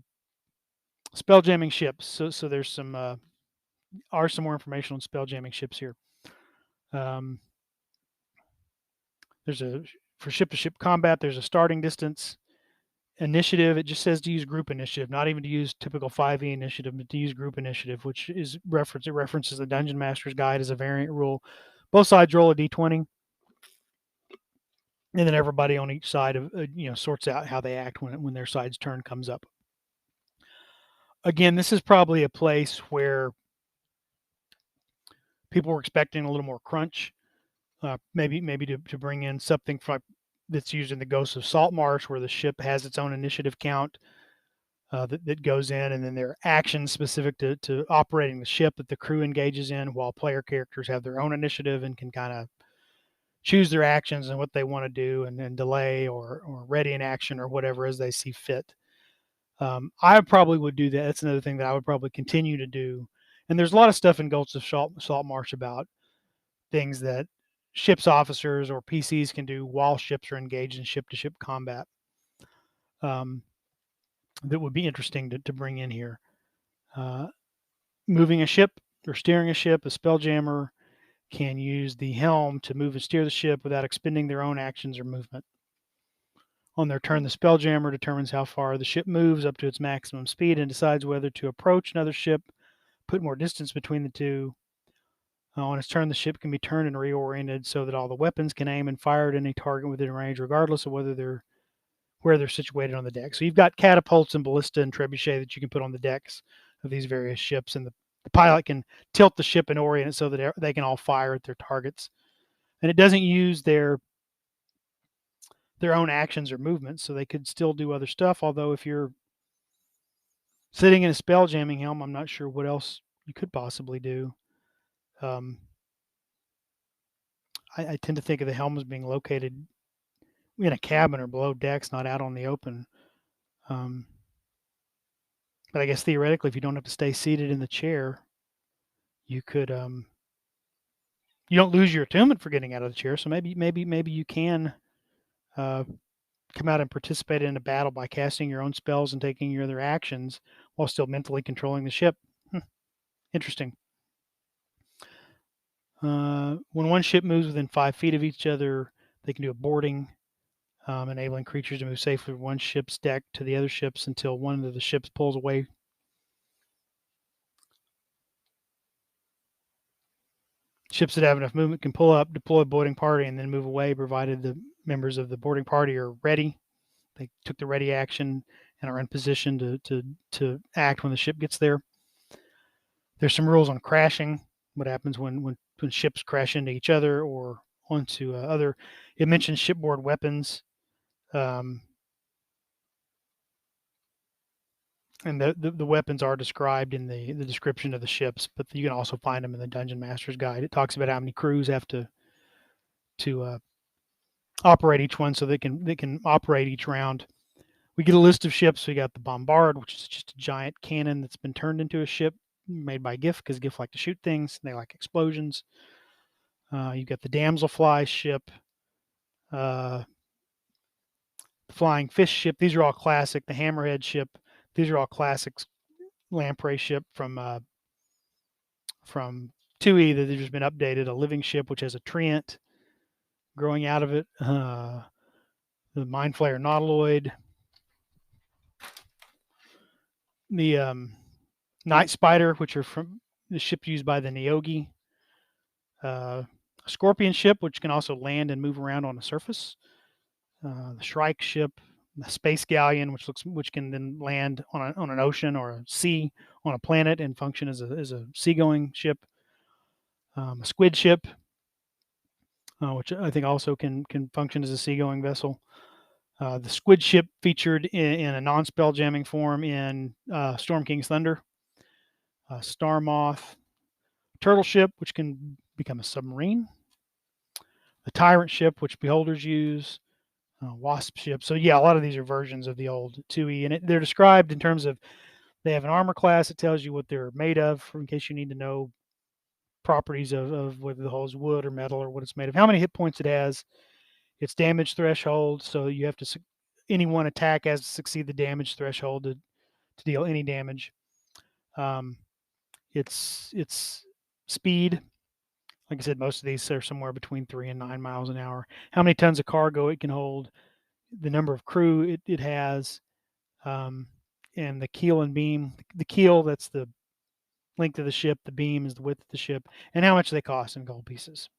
Speaker 1: Spell jamming ships. So there's some more information on spell jamming ships here. There's for ship to ship combat. There's a starting distance. Initiative, it just says to use group initiative, not even to use typical 5e initiative, but to use group initiative, which is references the Dungeon Master's Guide as a variant rule. Both sides roll a d20, and then everybody on each side of sorts out how they act when their side's turn comes up. Again, this is probably a place where people were expecting a little more crunch, maybe to bring in something that's used in the Ghosts of Saltmarsh, where the ship has its own initiative count. That goes in, and then there are actions specific to operating the ship that the crew engages in, while player characters have their own initiative and can kind of choose their actions and what they want to do, and then delay or ready in action or whatever as they see fit. I probably would do that. That's another thing that I would probably continue to do. And there's a lot of stuff in Ghosts of Saltmarsh about things that ships officers or PCs can do while ships are engaged in ship-to-ship combat. that would be interesting to bring in here. Uh, moving a ship or steering a ship, a spelljammer can use the helm to move and steer the ship without expending their own actions or movement. On their turn, the spelljammer determines how far the ship moves up to its maximum speed and decides whether to approach another ship, put more distance between the two. On its turn, the ship can be turned and reoriented so that all the weapons can aim and fire at any target within range, regardless of where they're situated on the deck. So you've got catapults and ballista and trebuchet that you can put on the decks of these various ships, and the pilot can tilt the ship and orient it so that they can all fire at their targets. And it doesn't use their own actions or movements, so they could still do other stuff. Although if you're sitting in a spell jamming helm, I'm not sure what else you could possibly do. Um, I tend to think of the helm as being located in a cabin or below decks, not out on the open. Um, but I guess theoretically, if you don't have to stay seated in the chair, you could you don't lose your attunement for getting out of the chair. So maybe you can uh, come out and participate in a battle by casting your own spells and taking your other actions while still mentally controlling the ship. Interesting. When one ship moves within 5 feet of each other, they can do a boarding, enabling creatures to move safely from one ship's deck to the other ships until one of the ships pulls away. Ships that have enough movement can pull up, deploy a boarding party, and then move away, provided the members of the boarding party are ready. They took the ready action and are in position to act when the ship gets there. There's some rules on crashing. What happens when ships crash into each other or onto other? It mentions shipboard weapons, um, and the weapons are described in the description of the ships, but you can also find them in the Dungeon Master's Guide. It talks about how many crews have to operate each one, so they can operate each round. We get a list of ships. We got the Bombard, which is just a giant cannon that's been turned into a ship made by GIF, because GIF like to shoot things. They like explosions. You've got the Damselfly ship, the Flying Fish ship. These are all classic. The Hammerhead ship. These are all classics. Lamprey ship from 2E that has just been updated. A living ship which has a treant growing out of it. The Mind Flayer Nautiloid. The Night Spider, which are from the ship used by the Neogi. A Scorpion ship, which can also land and move around on the surface. The Shrike ship, the Space Galleon, which can then land on an ocean or a sea on a planet and function as a seagoing ship. A Squid ship, which I think also can function as a seagoing vessel. The Squid ship featured in a non-spell jamming form in Storm King's Thunder. Star Moth, Turtle ship, which can become a submarine. The Tyrant ship, which beholders use. Wasp ship. So yeah, a lot of these are versions of the old 2E, and they're described in terms of they have an armor class that tells you what they're made of, in case you need to know properties of whether the hull is wood or metal or what it's made of, how many hit points it has, its damage threshold. So you have to any one attack has to succeed the damage threshold to deal any damage. Its speed. Like I said, most of these are somewhere between 3 and 9 miles an hour. How many tons of cargo it can hold, the number of crew it has, and the keel and beam. The keel, that's the length of the ship. The beam is the width of the ship, and how much they cost in gold pieces.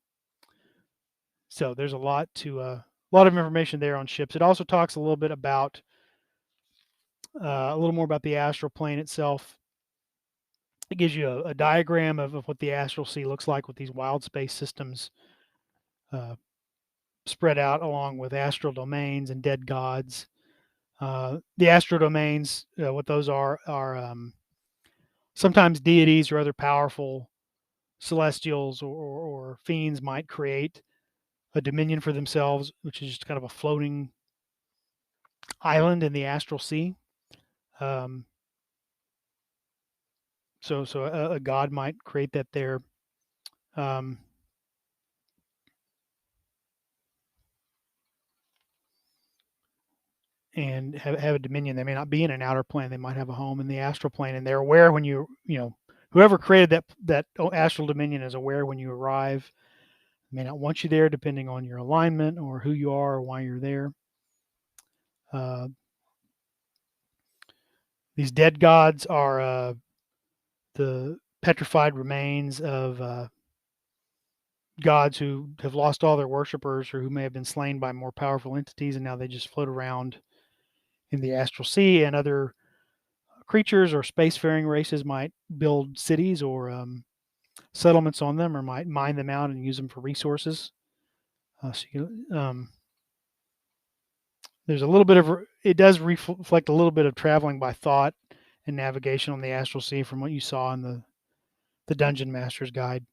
Speaker 1: So there's a lot of information there on ships. It also talks a little bit about a little more about the astral plane itself. It gives you a diagram of what the astral sea looks like with these wild space systems spread out along with astral domains and dead gods. The astral domains, what those are sometimes deities or other powerful celestials or fiends might create a dominion for themselves, which is just kind of a floating island in the astral sea. Um, so a god might create that there. Um, and have a dominion. They may not be in an outer plane. They might have a home in the astral plane, and they're aware when whoever created that astral dominion is aware when you arrive. They may not want you there, depending on your alignment or who you are or why you're there. Uh, these dead gods are the petrified remains of gods who have lost all their worshippers or who may have been slain by more powerful entities, and now they just float around in the astral sea. And other creatures or spacefaring races might build cities or settlements on them, or might mine them out and use them for resources. There's a little bit of it does reflect a little bit of traveling by thought and navigation on the astral sea from what you saw in the Dungeon Master's Guide.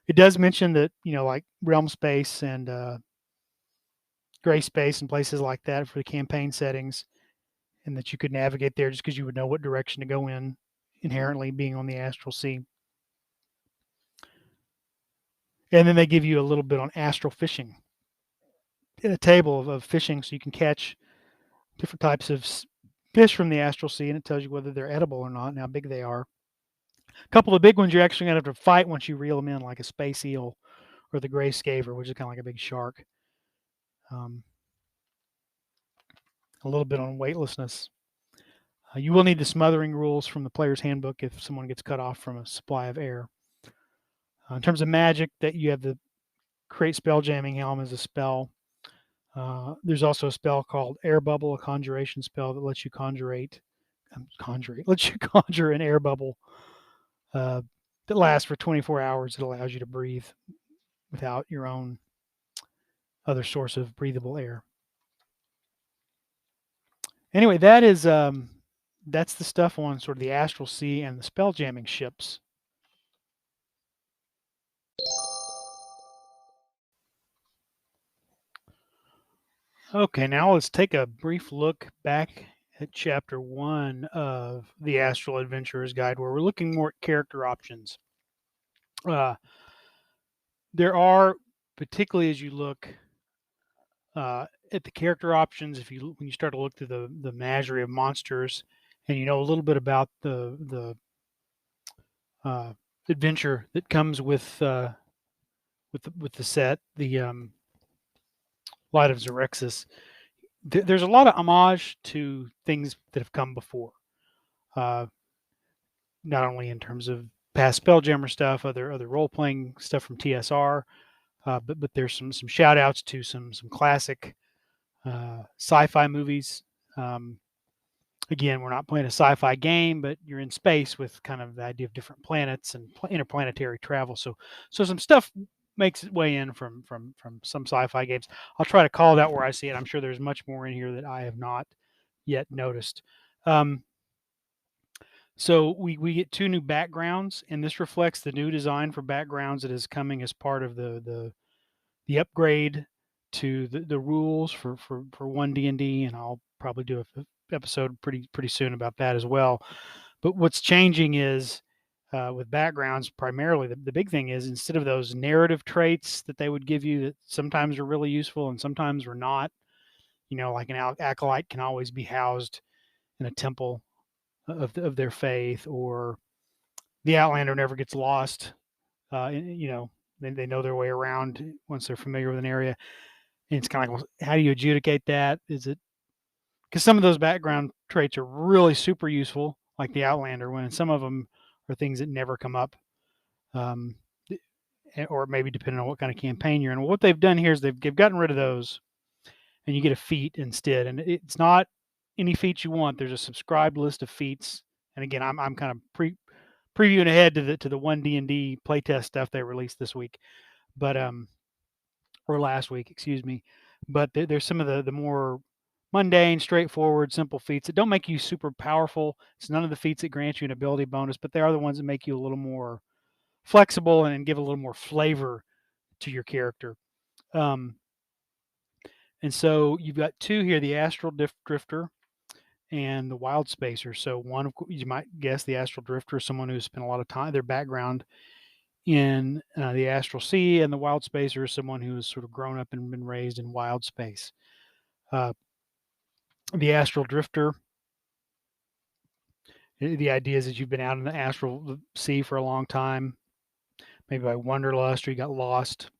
Speaker 1: It does mention that like realm space and gray space and places like that for the campaign settings, and that you could navigate there just because you would know what direction to go in, inherently being on the astral sea. And then they give you a little bit on astral fishing, in a table of fishing, so you can catch different types of fish from the astral sea, and it tells you whether they're edible or not and how big they are. A couple of big ones you're actually going to have to fight once you reel them in, like a space eel or the gray scaver, which is kind of like a big shark. A little bit on weightlessness. You will need the smothering rules from the player's handbook if someone gets cut off from a supply of air. In terms of magic, that you have the create spell jamming helm as a spell. There's also a spell called Air Bubble, a conjuration spell that lets you conjure an air bubble that lasts for 24 hours. It allows you to breathe without your own other source of breathable air. Anyway, that's the stuff on sort of the astral sea and the spell jamming ships. Okay, now let's take a brief look back at Chapter 1 of the Astral Adventurer's Guide, where we're looking more at character options. There are, particularly as you look at the character options, when you start to look through the menagerie of monsters, and you know a little bit about the adventure that comes with the set, the Light of Xerxes. There's a lot of homage to things that have come before, not only in terms of past Spelljammer stuff, other role playing stuff from TSR, but there's some shout outs to some classic sci-fi movies. Again, we're not playing a sci-fi game, but you're in space with kind of the idea of different planets and interplanetary travel. So some stuff makes its way in from some sci-fi games. I'll try to call that where I see it. I'm sure there's much more in here that I have not yet noticed. So we get 2 new backgrounds, and this reflects the new design for backgrounds that is coming as part of the upgrade to the rules for 1D&D, and I'll probably do a episode pretty soon about that as well. But what's changing is with backgrounds, primarily the big thing is, instead of those narrative traits that they would give you that sometimes are really useful and sometimes are not, like an acolyte can always be housed in a temple of their faith, or the outlander never gets lost. They know their way around once they're familiar with an area. And it's kind of like, well, how do you adjudicate that? Is it because some of those background traits are really super useful, like the Outlander one, and some of them are things that never come up, or maybe depending on what kind of campaign you're in. Well, what they've done here is they've gotten rid of those, and you get a feat instead. And it's not any feats you want. There's a subscribed list of feats. And again, I'm kind of previewing ahead to the 1D&D playtest stuff they released this week, but or last week, excuse me. But there's some of the more mundane, straightforward, simple feats that don't make you super powerful. It's none of the feats that grant you an ability bonus, but they are the ones that make you a little more flexible and give a little more flavor to your character. And so you've got 2 here: the Astral Drifter and the Wild Spacer. So one, you might guess, the Astral Drifter is someone who's spent a lot of time, their background in the astral sea, and the Wild Spacer is someone who has sort of grown up and been raised in wild space. The astral drifter. The idea is that you've been out in the astral sea for a long time, maybe by wanderlust or you got lost.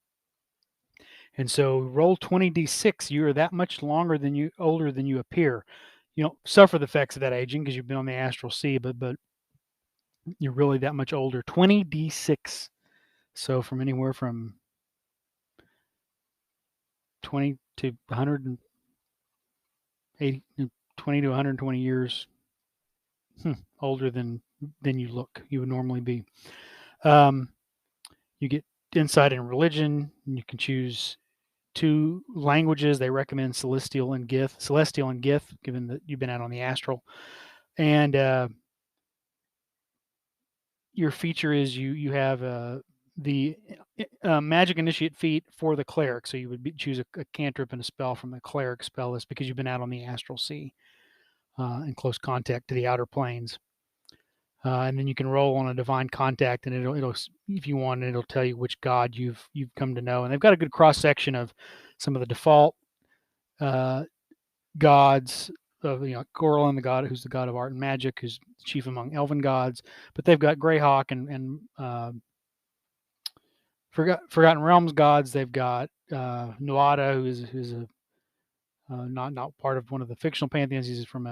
Speaker 1: And so roll 20d6. You are that much older than you appear. You don't suffer the effects of that aging because you've been on the astral sea, but you're really that much older. 20d6. So from anywhere from 20 to 180, 20 to 120 years older than you would normally be. You get insight in religion. You can choose 2 languages. They recommend Celestial and Gith, given that you've been out on the astral. And your feature is you have the magic initiate feat for the cleric. So you would choose a cantrip and a spell from the cleric spell list because you've been out on the astral sea in close contact to the outer planes. And then you can roll on a divine contact, and it'll if you want, it'll tell you which god you've come to know. And they've got a good cross section of some of the default gods of Corlin, the god who's the god of art and magic, who's chief among elven gods. But they've got Greyhawk and Forgotten Realms gods. They've got Nuada, who's a not part of one of the fictional pantheons. He's from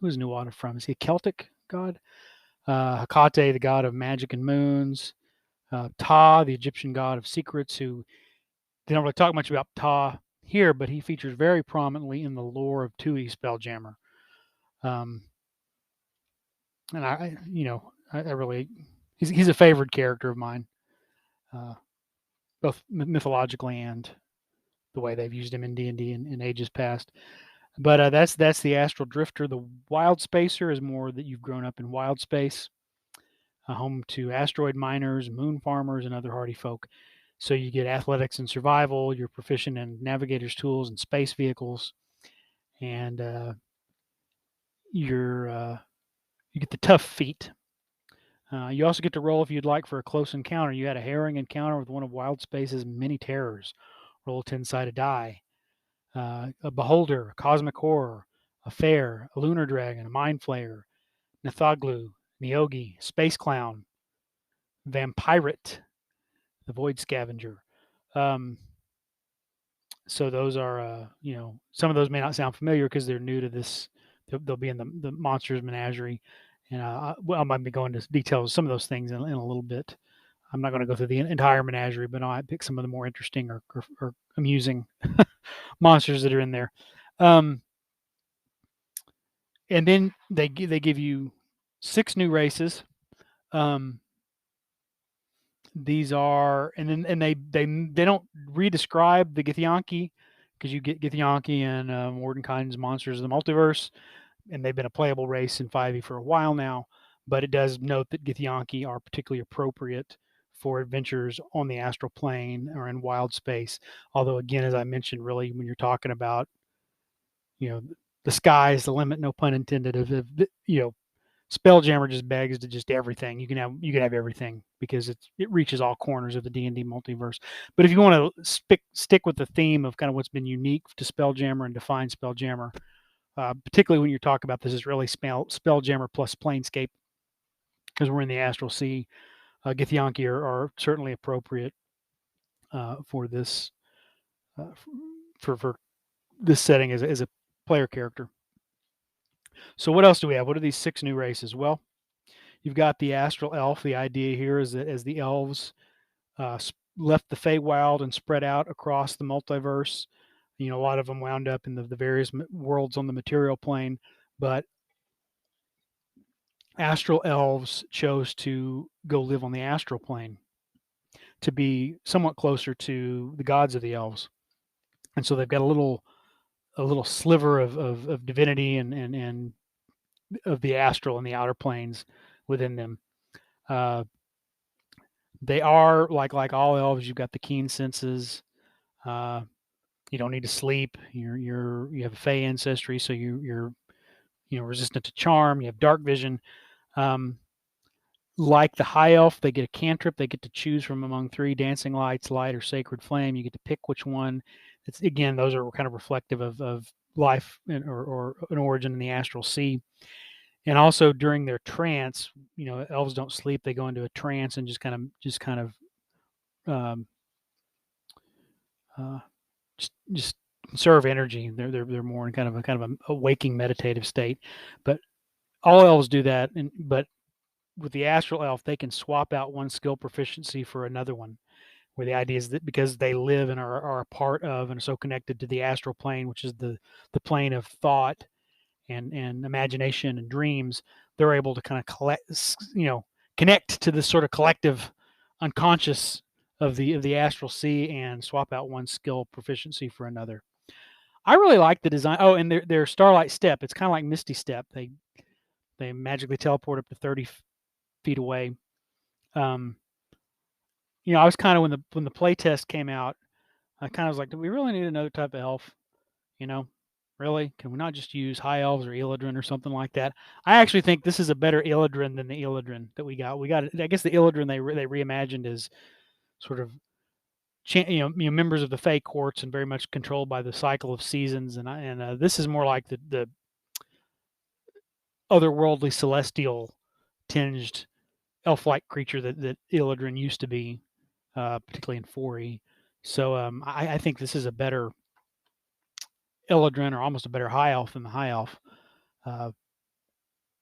Speaker 1: who is Nuada from? Is he a Celtic god? Hecate, the god of magic and moons. Ptah, the Egyptian god of secrets, who they don't really talk much about Ptah here, but he features very prominently in the lore of Tui Spelljammer. And I really, he's a favorite character of mine, both mythologically and the way they've used him in D&D in ages past. But that's the Astral Drifter. The Wild Spacer is more that you've grown up in wild space, home to asteroid miners, moon farmers, and other hardy folk. So you get athletics and survival. You're proficient in navigator's tools and space vehicles, and you get the tough feat. You also get to roll if you'd like for a close encounter. You had a harrowing encounter with one of Wild Space's many terrors. Roll a 10-sided die. A beholder, a cosmic horror, a fair, a lunar dragon, a mind flayer, Nathaglu, Neogi, space clown, vampirate, the void scavenger. So those are, some of those may not sound familiar because they're new to this. They'll be in the Monsters Menagerie, and I might be going into details of some of those things in a little bit. I'm not going to go through the entire menagerie, but I pick some of the more interesting or amusing monsters that are in there. And then they give you 6 new races. These are, and they don't redescribe the Githyanki because you get Githyanki and Mordenkainen's Monsters of the Multiverse, and they've been a playable race in 5e for a while now. But it does note that Githyanki are particularly appropriate for adventures on the astral plane or in wild space. Although, again, as I mentioned, really when you're talking about, the sky is the limit, no pun intended. Spelljammer just begs to just everything. You can have everything because it reaches all corners of the D&D multiverse. But if you want to stick with the theme of kind of what's been unique to Spelljammer and define Spelljammer, particularly when you talk about this is really Spelljammer plus Planescape, because we're in the Astral Sea, Githyanki are certainly appropriate for this for this setting as a player character. So what else do we have? What are these 6 new races? Well, you've got the Astral Elf. The idea here is that as the elves left the Feywild and spread out across the multiverse, a lot of them wound up in the various worlds on the material plane, but astral elves chose to go live on the astral plane to be somewhat closer to the gods of the elves. And so they've got a little sliver of divinity and of the astral and the outer planes within them. They are like all elves. You've got the keen senses. You don't need to sleep. You have a Fey ancestry, so you're resistant to charm. You have dark vision. Like the high elf, they get a cantrip. They get to choose from among 3: dancing lights, light, or sacred flame. You get to pick which one. It's again, those are kind of reflective of life or an origin in the astral sea. And also during their trance, elves don't sleep; they go into a trance and just kind of um, uh, just conserve energy. They're more in kind of a waking meditative state. But all elves do that, but with the astral elf, they can swap out one skill proficiency for another one. Where the idea is that because they live and are a part of and are so connected to the astral plane, which is the plane of thought and imagination and dreams, they're able to kind of connect to this sort of collective unconscious of the astral sea and swap out one skill proficiency for another. I really like the design. Oh, and their Starlight Step. It's kind of like Misty Step. They magically teleport up to 30 feet away. Um, I was kind of when the play test came out, I kind of was like, do we really need another type of elf? You know, really? Can we not just use high elves or Illidan or something like that? I actually think this is a better Illidan than the Illidan that we got. I guess the Illidan they reimagined is sort of members of the Fey courts and very much controlled by the cycle of seasons. And this is more like the otherworldly celestial tinged elf-like creature that Illidan used to be, particularly in 4E. So I think this is a better Illidan or almost a better high elf than the high elf. Uh,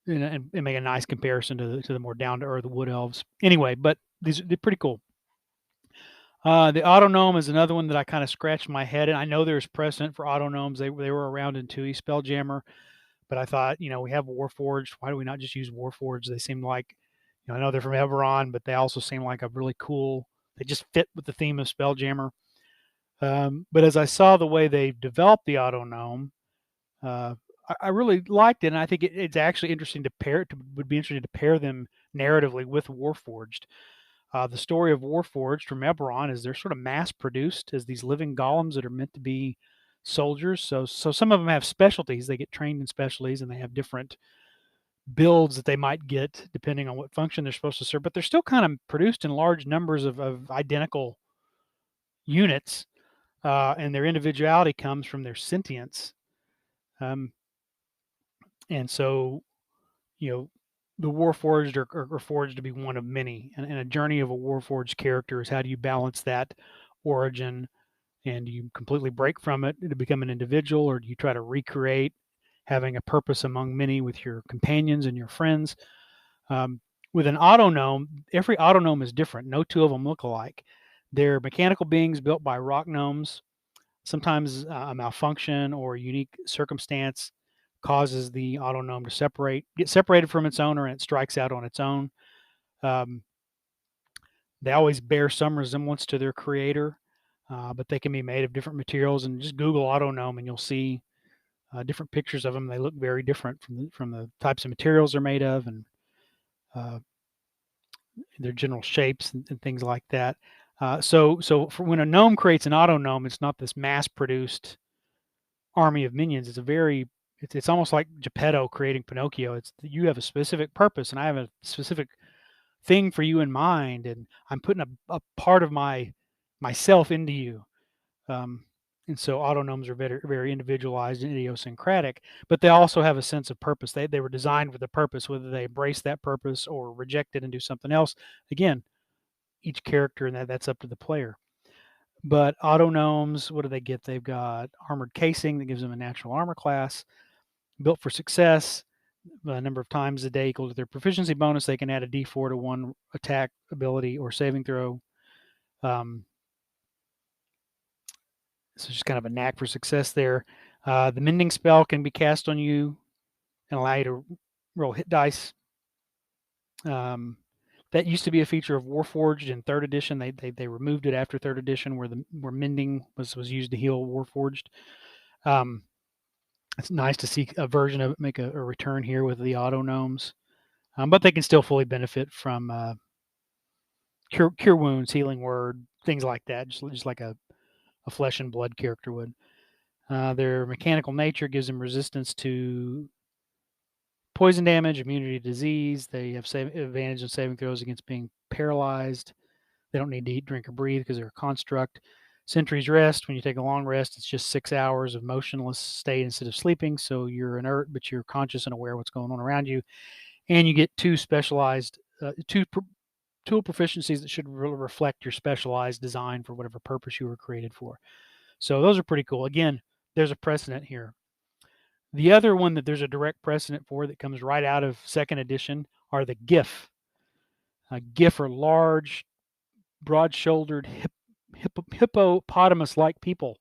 Speaker 1: and make a nice comparison to the more down to earth wood elves. Anyway, but they're pretty cool. The Autognome is another one that I kind of scratched my head, and I know there's precedent for Autognomes. They were around in 2E Spelljammer, but I thought, we have Warforged. Why do we not just use Warforged? They seem like, I know they're from Eberron, but they also seem like a really cool. They just fit with the theme of Spelljammer. But as I saw the way they developed the Autognome, uh, I really liked it, and I think it's actually interesting to pair. Would be interesting to pair them narratively with Warforged. The story of Warforged from Eberron is they're sort of mass produced as these living golems that are meant to be soldiers. So some of them have specialties. They get trained in specialties, and they have different builds that they might get depending on what function they're supposed to serve. But they're still kind of produced in large numbers of identical units, and their individuality comes from their sentience. Um, and so, you know, the Warforged are forged to be one of many. And a journey of a Warforged character is how do you balance that origin, and do you completely break from it to become an individual, or do you try to recreate having a purpose among many with your companions and your friends? With an autognome, every autognome is different. No two of them look alike. They're mechanical beings built by rock gnomes. Sometimes a malfunction or a unique circumstance causes the autognome to get separated from its owner, and it strikes out on its own. Um, they always bear some resemblance to their creator, but they can be made of different materials. And just Google autognome, and you'll see different pictures of them. They look very different from the types of materials they're made of, and uh, their general shapes and things like that. So for when a gnome creates an autognome, it's not this mass-produced army of minions. It's almost like Geppetto creating Pinocchio. It's you have a specific purpose, and I have a specific thing for you in mind, and I'm putting a part of myself into you. Um, and so autognomes are very, very individualized and idiosyncratic, but they also have a sense of purpose. They were designed with a purpose, whether they embrace that purpose or reject it and do something else. Again, each character, and that's up to the player. But autognomes, what do they get? They've got armored casing that gives them a natural armor class. Built for success, a number of times a day equal to their proficiency bonus. They can add a D4 to one attack ability or saving throw. So just kind of a knack for success there. The mending spell can be cast on you and allow you to roll hit dice. That used to be a feature of Warforged in third edition. They removed it after third edition, where mending was used to heal Warforged. It's nice to see a version of it make a return here with the autognomes, but they can still fully benefit from cure wounds, healing word, things like that, just like a flesh and blood character would. Their mechanical nature gives them resistance to poison damage, immunity to disease. They have advantage in saving throws against being paralyzed. They don't need to eat, drink, or breathe because they're a construct. Sentry's rest, when you take a long rest, it's just 6 hours of motionless state instead of sleeping. So you're inert, but you're conscious and aware of what's going on around you. And you get two specialized, tool proficiencies that should really reflect your specialized design for whatever purpose you were created for. So those are pretty cool. Again, there's a precedent here. The other one that there's a direct precedent for that comes right out of second edition are the GIF. GIF are large, broad-shouldered, hippopotamus-like people.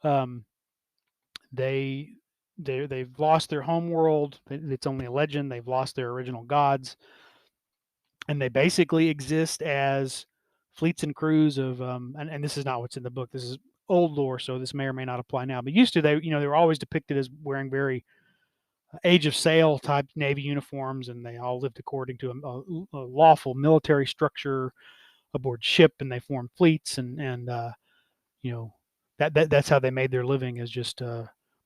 Speaker 1: Um, they they've lost their home world. It's only a legend. They've lost their original gods, and they basically exist as fleets and crews of. And this is not what's in the book. This is old lore, so this may or may not apply now. But used to, they were always depicted as wearing very Age of Sail type Navy uniforms, and they all lived according to a lawful military structure aboard ship, and they formed fleets, and you know that's how they made their living, as just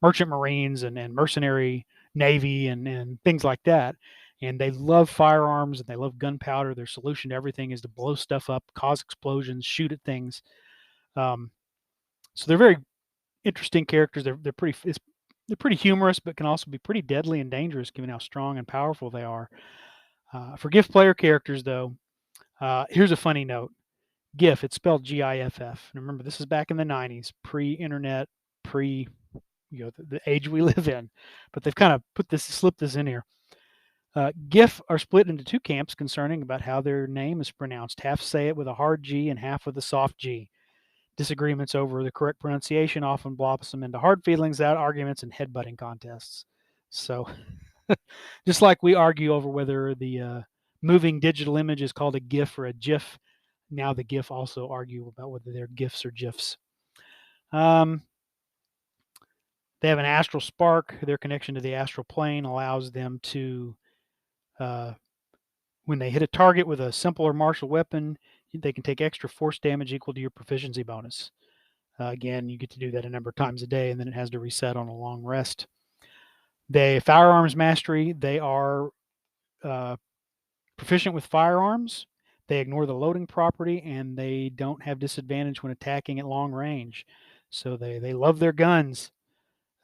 Speaker 1: merchant marines and mercenary navy and things like that. And they love firearms and they love gunpowder. Their solution to everything is to blow stuff up, cause explosions, shoot at things. Um, so they're very interesting characters. They're pretty humorous, but can also be pretty deadly and dangerous given how strong and powerful they are. For GIF player characters, though, here's a funny note. GIF, it's spelled GIFF. And remember, this is back in the 90s, pre-internet, pre the age we live in. But they've kind of slipped this in here. GIF are split into two camps concerning about how their name is pronounced. Half say it with a hard G and half with a soft G. Disagreements over the correct pronunciation often blossom into hard feelings, out arguments, and headbutting contests. So, just like we argue over whether the moving digital image is called a GIF or a GIF, now the GIF also argue about whether they're GIFs or GIFs. They have an astral spark. Their connection to the astral plane allows them to, when they hit a target with a simpler martial weapon, they can take extra force damage equal to your proficiency bonus. Again, you get to do that a number of times a day, and then it has to reset on a long rest. They firearms mastery. They are proficient with firearms. They ignore the loading property, and they don't have disadvantage when attacking at long range. So they love their guns.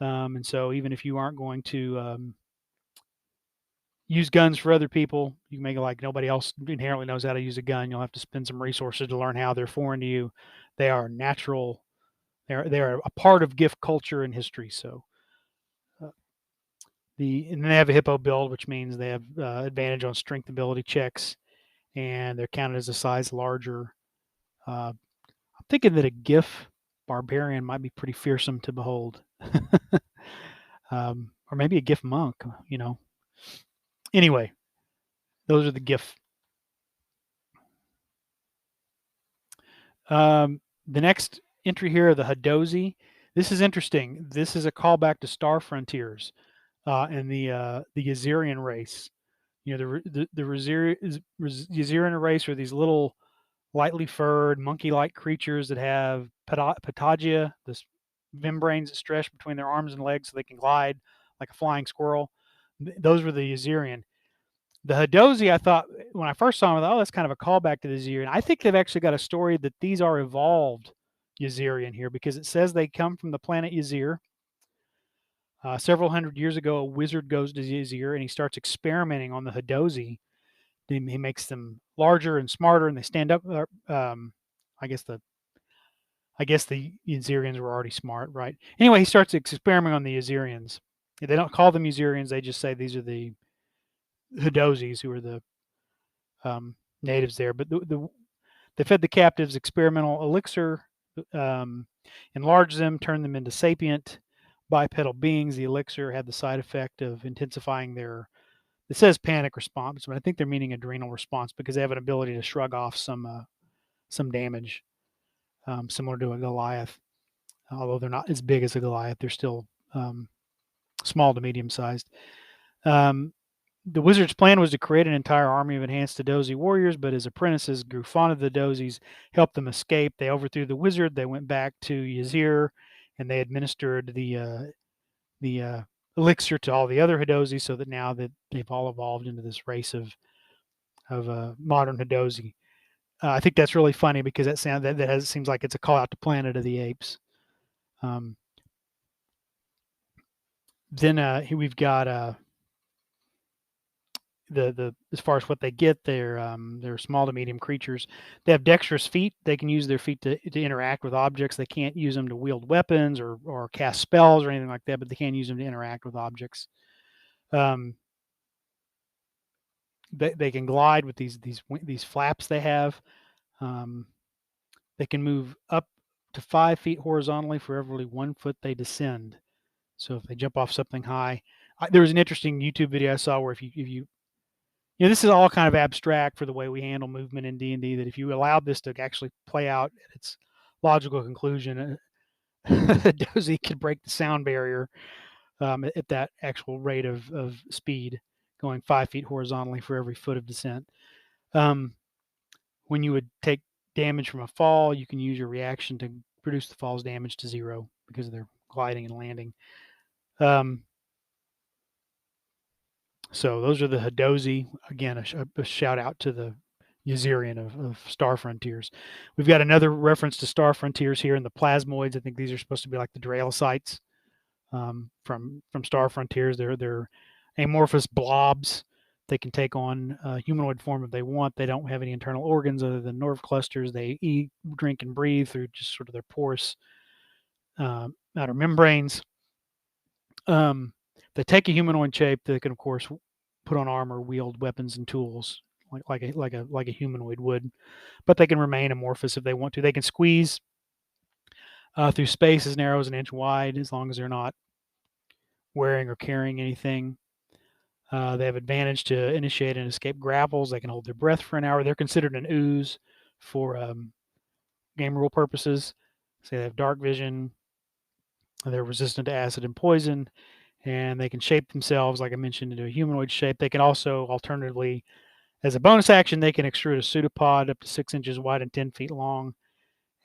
Speaker 1: And so even if you aren't going to use guns for other people, you make it like nobody else inherently knows how to use a gun. You'll have to spend some resources to learn how. They're foreign to you. They are natural. They're a part of GIF culture and history. So and they have a hippo build, which means they have advantage on strength ability checks, and they're counted as a size larger. I'm thinking that a GIF barbarian might be pretty fearsome to behold, or maybe a GIF monk. Anyway, those are the GIF. The next entry here are the Hadozi. This is interesting. This is a callback to Star Frontiers and the Yazirian race. The Yazirian race are these little lightly furred monkey-like creatures that have patagia, the membranes that stretch between their arms and legs so they can glide like a flying squirrel. Those were the Yazirian. The Hadozi, I thought when I first saw them, I thought, oh, that's kind of a callback to the Yazirian. I think they've actually got a story that these are evolved Yazirian here, because it says they come from the planet Yazir. Several hundred years ago, a wizard goes to Yazir and he starts experimenting on the Hadozi. He makes them larger and smarter, and they stand up. I guess the Yazirians were already smart, right? Anyway, he starts experimenting on the Yazirians. They don't call them Yazirians; they just say these are the Hadozis, who are the natives there. But they fed the captives experimental elixir, enlarged them, turned them into sapient bipedal beings. The elixir had the side effect of intensifying their, it says panic response, but I think they're meaning adrenal response, because they have an ability to shrug off some damage, similar to a Goliath. Although they're not as big as a Goliath, they're still small to medium sized. The wizard's plan was to create an entire army of enhanced Hadozi warriors, but his apprentices grew fond of the Hadozis, helped them escape. They overthrew the wizard. They went back to Yazir, and they administered the elixir to all the other Hadozis, so that now that they've all evolved into this race of modern Hadozi. I think that's really funny because that seems like it's a call out to Planet of the Apes. Um, then here we've got the as far as what they get, they're small to medium creatures. They have dexterous feet. They can use their feet to interact with objects. They can't use them to wield weapons or cast spells or anything like that, but they can use them to interact with objects. Um, they can glide with these flaps they have. Um, they can move up to 5 feet horizontally for every 1 foot they descend. So if they jump off something high, there was an interesting YouTube video I saw where if you this is all kind of abstract for the way we handle movement in D&D. That if you allowed this to actually play out at its logical conclusion, a dozy could break the sound barrier at that actual rate of speed, going 5 feet horizontally for every foot of descent. When you would take damage from a fall, you can use your reaction to reduce the fall's damage to 0 because of their gliding and landing. So those are the Hadozi. Again, a shout out to the Yazirian of Star Frontiers. We've got another reference to Star Frontiers here in the Plasmoids. I think these are supposed to be like the Draelocytes from Star Frontiers. They're amorphous blobs. They can take on humanoid form if they want. They don't have any internal organs other than nerve clusters. They eat, drink, and breathe through just sort of their porous outer membranes. They take a humanoid shape. They can, of course, put on armor, wield weapons and tools like a humanoid would, but they can remain amorphous if they want to. They can squeeze through space as narrow as an inch wide as long as they're not wearing or carrying anything. They have advantage to initiate and escape grapples. They can hold their breath for an hour. They're considered an ooze for game rule purposes. So they have dark vision. They're resistant to acid and poison, and they can shape themselves, like I mentioned, into a humanoid shape. They can also, alternatively, as a bonus action, they can extrude a pseudopod up to 6 inches wide and 10 feet long.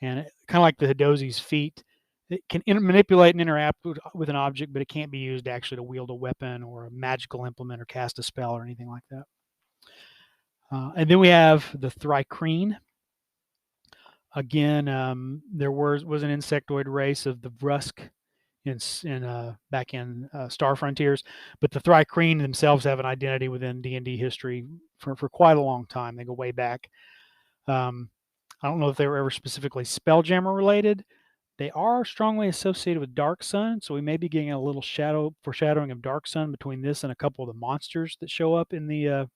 Speaker 1: And kind of like the Hadozi's feet, it can manipulate and interact with an object, but it can't be used actually to wield a weapon or a magical implement or cast a spell or anything like that. And then we have the Thri-kreen. Again, there was an insectoid race of the Brusk back in Star Frontiers, but the Thri-kreen themselves have an identity within D&D history for quite a long time. They go way back. I don't know if they were ever specifically Spelljammer related. They are strongly associated with Dark Sun, so we may be getting a little foreshadowing of Dark Sun between this and a couple of the monsters that show up in the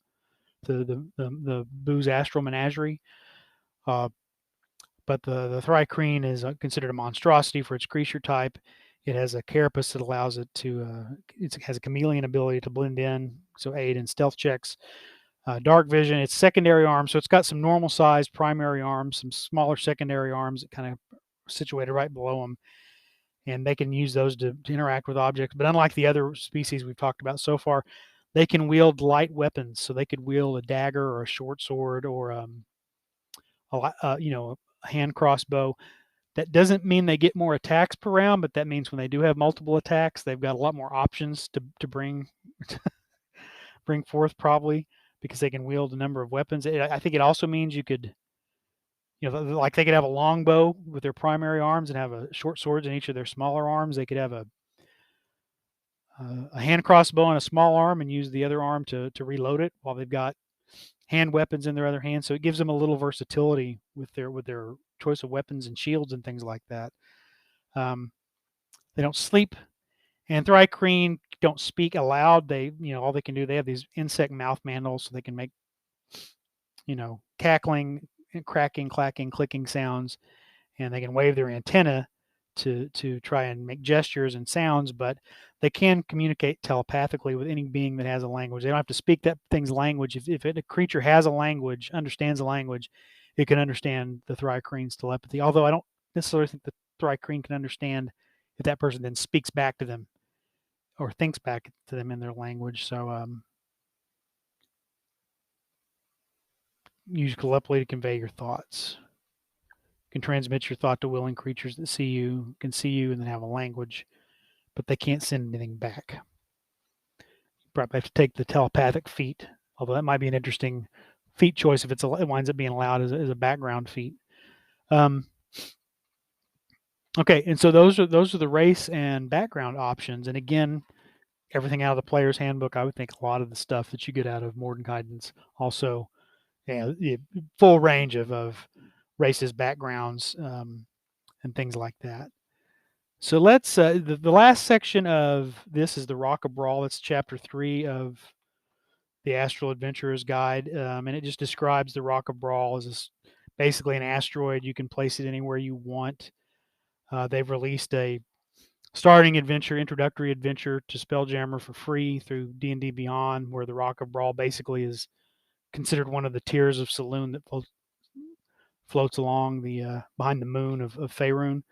Speaker 1: Boo's Astral Menagerie. But the Thri-kreen is considered a monstrosity for its creature type. It has a carapace that allows it to. It has a chameleon ability to blend in, so aid in stealth checks. Dark vision. It's secondary arms, so it's got some normal sized primary arms, some smaller secondary arms that kind of situated right below them, and they can use those to interact with objects. But unlike the other species we've talked about so far, they can wield light weapons. So they could wield a dagger or a short sword or a hand crossbow. That doesn't mean they get more attacks per round, but that means when they do have multiple attacks, they've got a lot more options to bring bring forth, probably because they can wield a number of weapons. I think it also means you could, like they could have a longbow with their primary arms and have a short swords in each of their smaller arms. They could have a hand crossbow on a small arm and use the other arm to reload it while they've got hand weapons in their other hand. So it gives them a little versatility with their choice of weapons and shields and things like that. They don't sleep, and Thri-kreen don't speak aloud. All they can do, they have these insect mouth mandals, so they can make, cackling, cracking, clacking, clicking sounds, and they can wave their antenna to try and make gestures and sounds, but they can communicate telepathically with any being that has a language. They don't have to speak that thing's language. If a creature has a language, understands a language, it can understand the Thri-kreen's telepathy. Although I don't necessarily think the Thri-kreen can understand if that person then speaks back to them or thinks back to them in their language. So use telepathy to convey your thoughts. Can transmit your thought to willing creatures that can see you and then have a language, but they can't send anything back. You probably have to take the telepathic feat, although that might be an interesting feat choice if it winds up being allowed as a background feat. Um, okay, and so those are the race and background options. And again, everything out of the player's handbook. I would think a lot of the stuff that you get out of Mordenkainen's also, full range of races, backgrounds, and things like that. So let's the last section of this is the Rock of Brawl. It's chapter 3 of the Astral Adventurer's Guide, and it just describes the Rock of Brawl as basically an asteroid. You can place it anywhere you want. They've released a starting adventure, introductory adventure to Spelljammer for free through D&D Beyond, where the Rock of Brawl basically is considered one of the tiers of saloon that floats along the behind the moon of Faerun.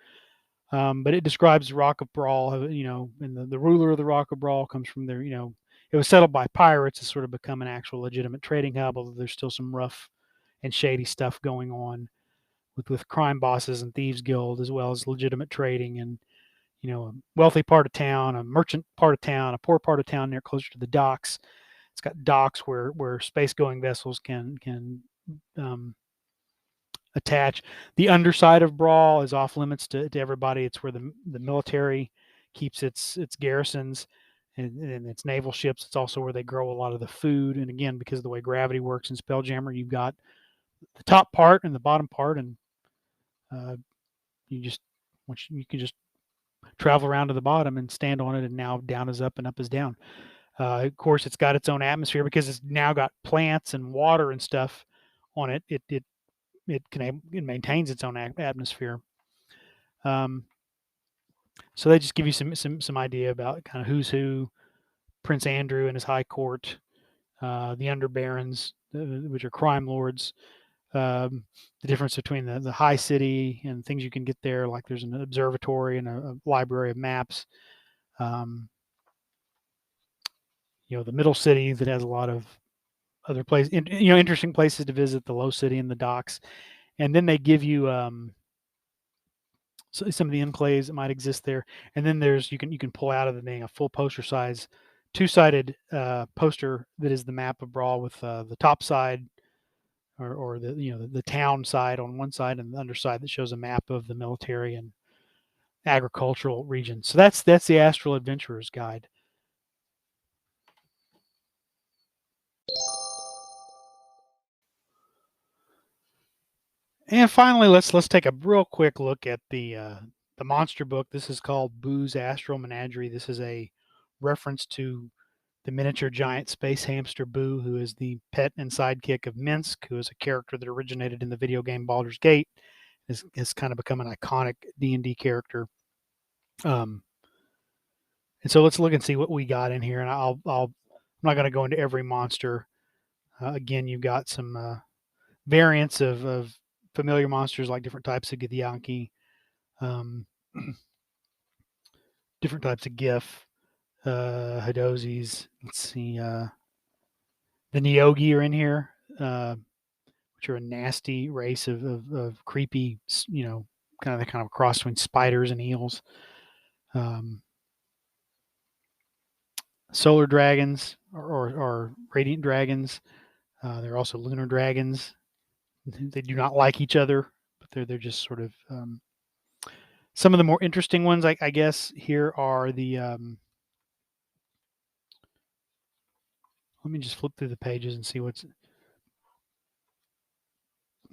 Speaker 1: But it describes the Rock of Brawl, and the ruler of the Rock of Brawl comes from there. It was settled by pirates. It's sort of become an actual legitimate trading hub, although there's still some rough and shady stuff going on with crime bosses and thieves guild, as well as legitimate trading and a wealthy part of town, a merchant part of town, a poor part of town near closer to the docks. It's got docks where space going vessels can attach. The underside of Brawl is off limits to everybody. It's where the military keeps its garrisons and its naval ships. It's also where they grow a lot of the food. And again, because of the way gravity works in Spelljammer, you've got the top part and the bottom part, and uh, you can just travel around to the bottom and stand on it. And now down is up and up is down. Of course, it's got its own atmosphere because it's now got plants and water and stuff on it. It maintains its own atmosphere. So they just give you some idea about kind of who's who. Prince Andrew and his high court, the underbarons, which are crime lords. The difference between the high city and things you can get there, like there's an observatory and a library of maps. The middle city that has a lot of other places, interesting places to visit, the low city and the docks. And then they give you some of the enclaves that might exist there. And then you can pull out of the thing a full poster size, two-sided poster that is the map of Brawl with the top side or the town side on one side and the underside that shows a map of the military and agricultural region. So that's the Astral Adventurer's Guide. And finally, let's take a real quick look at the monster book. This is called Boo's Astral Menagerie. This is a reference to the miniature giant space hamster Boo, who is the pet and sidekick of Minsk, who is a character that originated in the video game Baldur's Gate, has kind of become an iconic D&D character. And so let's look and see what we got in here. And I'm not going to go into every monster. Again, you've got some variants of familiar monsters like different types of Githyanki, different types of Gif, Hadozis. Let's see. The Neogi are in here, which are a nasty race of creepy, kind of a cross between spiders and eels. Solar dragons or radiant dragons. They're also lunar dragons. They do not like each other, but they're just sort of some of the more interesting ones. I guess here are the. Let me just flip through the pages and see what's.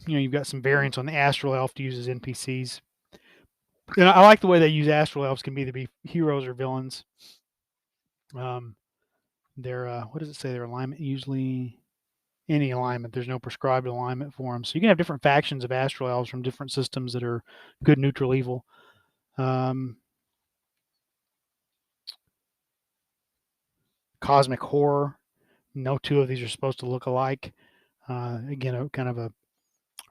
Speaker 1: You've got some variants on the Astral Elf to use as NPCs. And I like the way they use Astral Elves can either be heroes or villains. Their what does it say? Their alignment usually any alignment. There's no prescribed alignment for them, so you can have different factions of Astral Elves from different systems that are good, neutral, evil. Cosmic horror. No two of these are supposed to look alike. Again, kind of a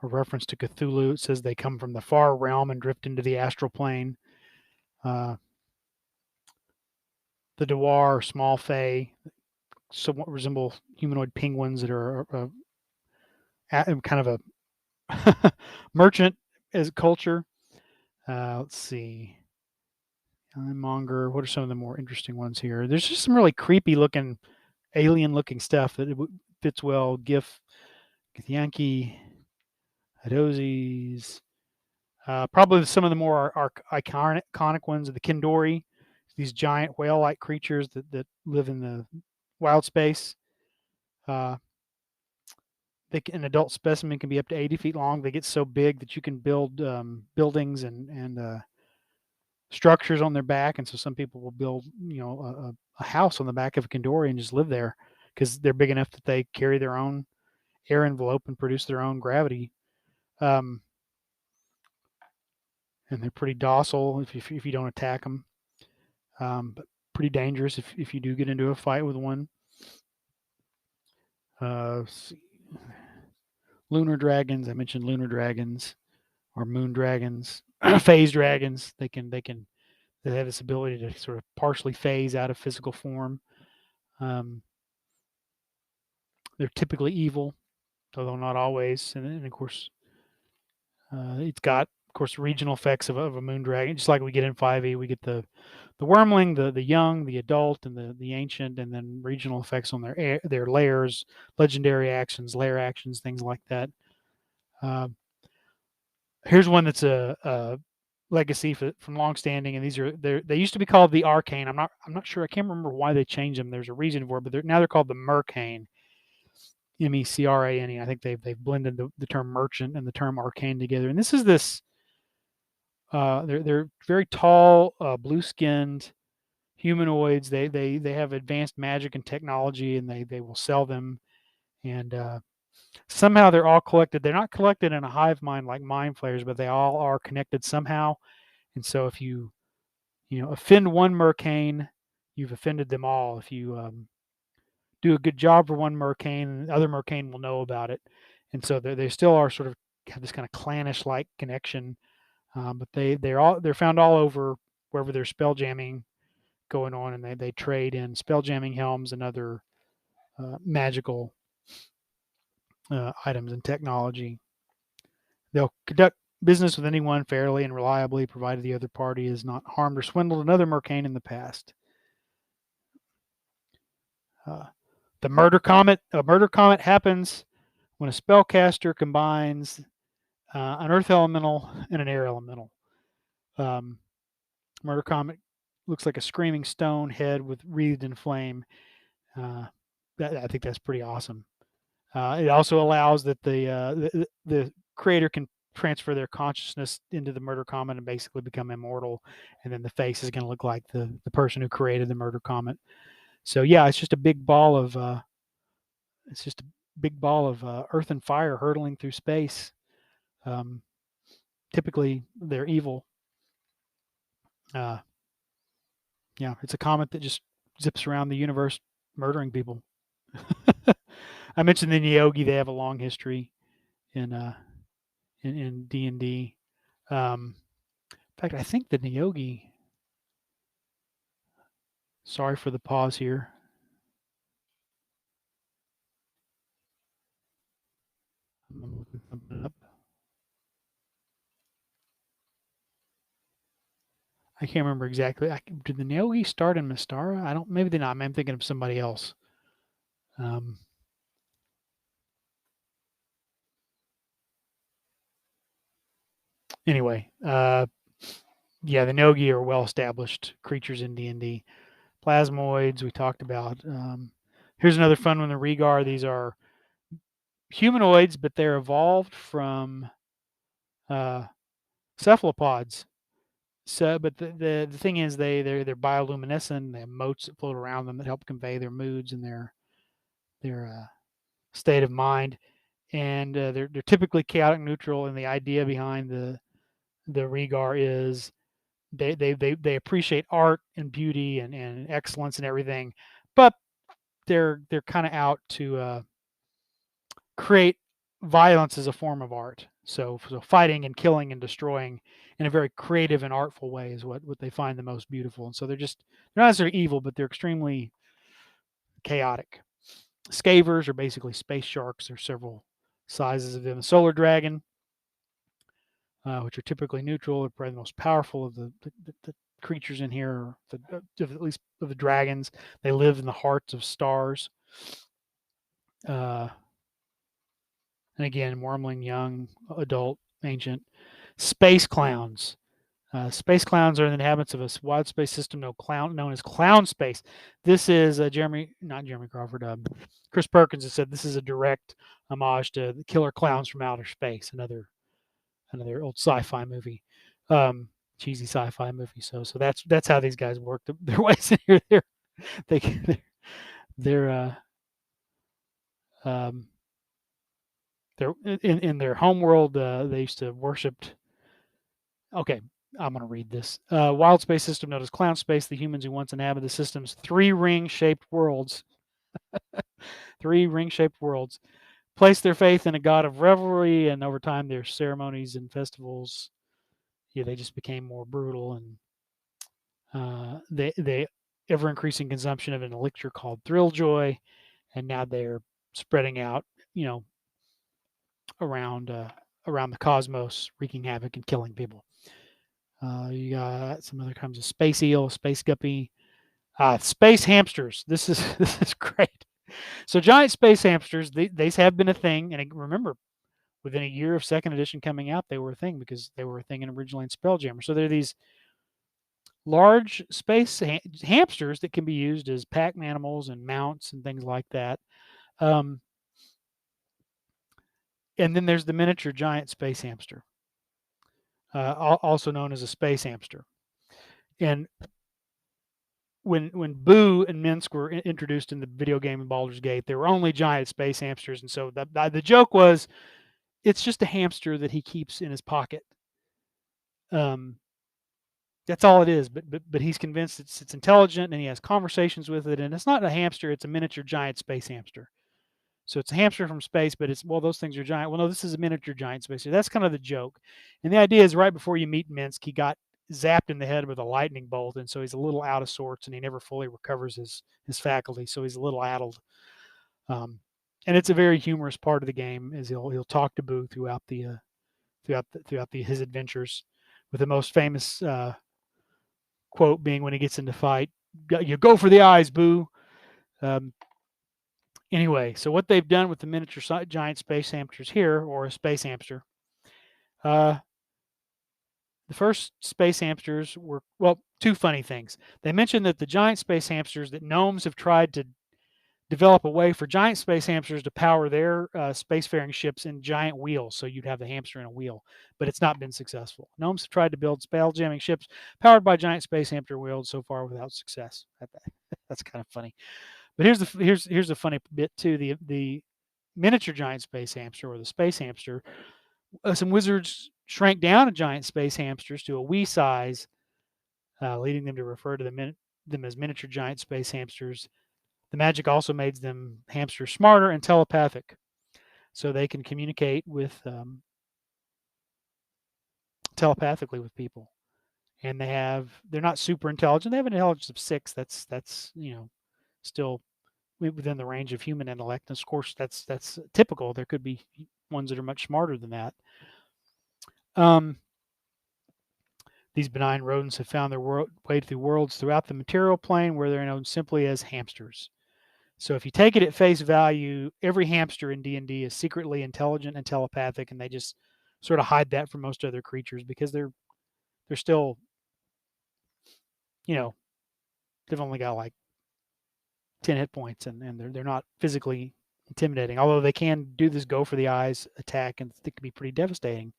Speaker 1: reference to Cthulhu. It says they come from the far realm and drift into the astral plane. The Dwar, small fae, somewhat resemble humanoid penguins that are kind of a merchant as culture. Let's see. Monger. What are some of the more interesting ones here? There's just some really creepy looking, alien looking stuff that fits well. Yankee, Hadozis. Probably some of the more iconic ones are the Kindori, these giant whale-like creatures that live in the wild space. Uh, an adult specimen can be up to 80 feet long. They get so big that you can build buildings and structures on their back, and so some people will build, a house on the back of a Kindori and just live there because they're big enough that they carry their own air envelope and produce their own gravity. Um, and they're pretty docile if you don't attack them, but pretty dangerous if you do get into a fight with one. Lunar dragons. I mentioned lunar dragons or moon dragons, phase dragons. They have this ability to sort of partially phase out of physical form. Um, they're typically evil, although not always. And of course, it's got, of course, regional effects of a moon dragon, just like we get in 5e. We get the wormling, the young, the adult, and the ancient, and then regional effects on their layers, legendary actions, lair actions, things like that. Uh, Here's one that's a legacy from longstanding, and they used to be called the arcane. I'm not sure. I can't remember why they changed them. There's a reason for it, but now they're called the mercane. Mecrane. I think they've blended the term merchant and the term arcane together. And this is this. They're very tall, blue skinned humanoids. They have advanced magic and technology, and they will sell them. And somehow they're all collected. They're not collected in a hive mind like mind flayers, but they all are connected somehow. And so if you offend one mercane, you've offended them all. If you do a good job for one mercane, the other mercane will know about it. And so they still are sort of have this kind of clannish like connection. But they're found all over wherever there's spell jamming going on, and they trade in spell jamming helms and other magical items and technology. They'll conduct business with anyone fairly and reliably, provided the other party has not harmed or swindled another mercane in the past. The murder comet. A murder comet happens when a spellcaster combines an earth elemental and an air elemental. Um, Murder comet looks like a screaming stone head with wreathed in flame. I think that's pretty awesome. It also allows that the creator can transfer their consciousness into the murder comet and basically become immortal, and then the face is going to look like the person who created the murder comet. So yeah, it's just a big ball of earth and fire hurtling through space. Um, Typically, they're evil. Uh, yeah, it's a comet that just zips around the universe murdering people. I mentioned the Neogi; they have a long history in in D&D. In fact, I think the Neogi. Sorry for the pause here. I'm looking something up. I can't remember exactly. Did the Neogi start in Mystara? I don't. Maybe they're not. I'm thinking of somebody else. Um, anyway, yeah, the Nogi are well-established creatures in D&D. Plasmoids we talked about. Here's another fun one: the Rhaegar. These are humanoids, but they're evolved from uh, cephalopods. So, but the thing is, they're bioluminescent. They have motes that float around them that help convey their moods and their state of mind. And they're typically chaotic neutral. And the idea behind the Rhaegar is they appreciate art and beauty and excellence and everything, but they're kind of out to create violence as a form of art. So fighting and killing and destroying in a very creative and artful way is what they find the most beautiful. And so they're not necessarily evil, but they're extremely chaotic. Scavers are basically space sharks. There's several sizes of them. A solar dragon, which are typically neutral, are probably the most powerful of the creatures in here, at least of the dragons. They live in the hearts of stars. Uh, And again, wormling, young, adult, ancient. Space clowns. Space clowns are the inhabitants of a wide space system known as clown space. This is not Jeremy Crawford, Chris Perkins has said this is a direct homage to the Killer Clowns from Outer Space, another old sci-fi movie, cheesy sci-fi movie. So that's how these guys work their ways in here. They they're um, they're in their home world. They used to worshipped. Okay, I'm going to read this. Wild space system known as clown space. The humans who once inhabited the system's three ring-shaped worlds. Three ring-shaped worlds. Place their faith in a god of revelry, and over time, their ceremonies and festivals, they just became more brutal, and they ever increasing consumption of an elixir called Thrill Joy, and now they're spreading out, you know, around around the cosmos, wreaking havoc and killing people. You got some other kinds of space eel, space guppy, space hamsters. This is this is great. So giant space hamsters, these have been a thing, and remember, within a year of second edition coming out, they were a thing because they were a thing originally in Spelljammer. So they're these large space hamsters that can be used as pack animals and mounts and things like that. Um, and then there's the miniature giant space hamster, also known as a space hamster. And when Boo and Minsk were introduced in the video game in Baldur's Gate, they were only giant space hamsters, and so the joke was, it's just a hamster that he keeps in his pocket. Um, that's all it is. But he's convinced it's intelligent, and he has conversations with it, and it's not a hamster; it's a miniature giant space hamster. So it's a hamster from space, but it's, well, those things are giant. Well, no, this is a miniature giant space. So that's kind of the joke. And the idea is, right before you meet Minsk, he got zapped in the head with a lightning bolt, and so he's a little out of sorts, and he never fully recovers his faculty, so he's a little addled. And it's a very humorous part of the game, as he'll talk to Boo throughout his adventures, with the most famous quote being when he gets into fight, "You go for the eyes, Boo." Um, Anyway, so what they've done with the miniature giant space hamsters here, or a space hamster, uh, the first space hamsters were, well, two funny things. They mentioned that the giant space hamsters, that gnomes have tried to develop a way for giant space hamsters to power their spacefaring ships in giant wheels, so you'd have the hamster in a wheel, but it's not been successful. Gnomes have tried to build spell-jamming ships powered by giant space hamster wheels, so far without success. That's kind of funny. But here's the funny bit too. The miniature giant space hamster, or the space hamster, some wizards shrank down giant space hamsters to a wee size, leading them to refer to them as miniature giant space hamsters. The magic also made them hamsters smarter and telepathic, so they can communicate with telepathically with people. And they're not super intelligent. They have an intelligence of 6. That's still within the range of human intellect. And of course, that's typical. There could be ones that are much smarter than that. These benign rodents have found their way through worlds throughout the material plane, where they're known simply as hamsters. So if you take it at face value, every hamster in D&D is secretly intelligent and telepathic, and they just sort of hide that from most other creatures because they're still, they've only got like 10 hit points, and they're not physically intimidating. Although they can do this go for the eyes attack, and it can be pretty devastating.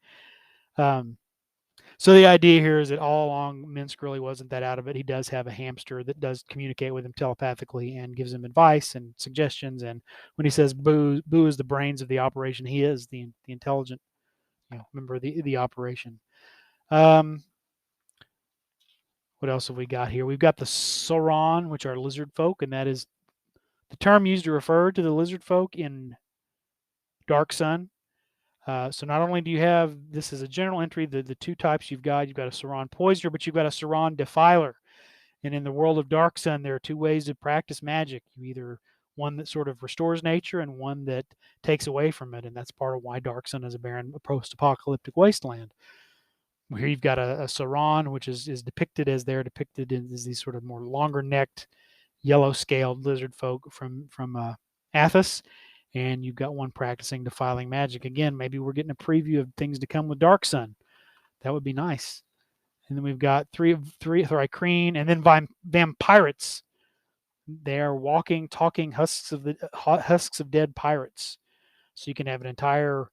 Speaker 1: So the idea here is that all along, Minsk really wasn't that out of it. He does have a hamster that does communicate with him telepathically and gives him advice and suggestions. And when he says Boo is the brains of the operation, he is the intelligent, member of the operation. What else have we got here? We've got the Sauron, which are lizard folk, and that is the term used to refer to the lizard folk in Dark Sun. So not only do you have, this is a general entry, the two types you've got a Sauron Poisoner, but you've got a Sauron Defiler. And in the world of Dark Sun, there are two ways to practice magic. You either one that sort of restores nature, and one that takes away from it. And that's part of why Dark Sun is a barren post-apocalyptic wasteland. Here you've got a Sauron, which is depicted as they're depicted as these sort of more longer-necked, yellow-scaled lizard folk from Athos. and you've got one practicing Defiling Magic. Again, maybe we're getting a preview of things to come with Dark Sun. That would be nice. And then we've got three Thri-kreen, and then Vampirates. They are walking, talking husks of dead pirates. So you can have an entire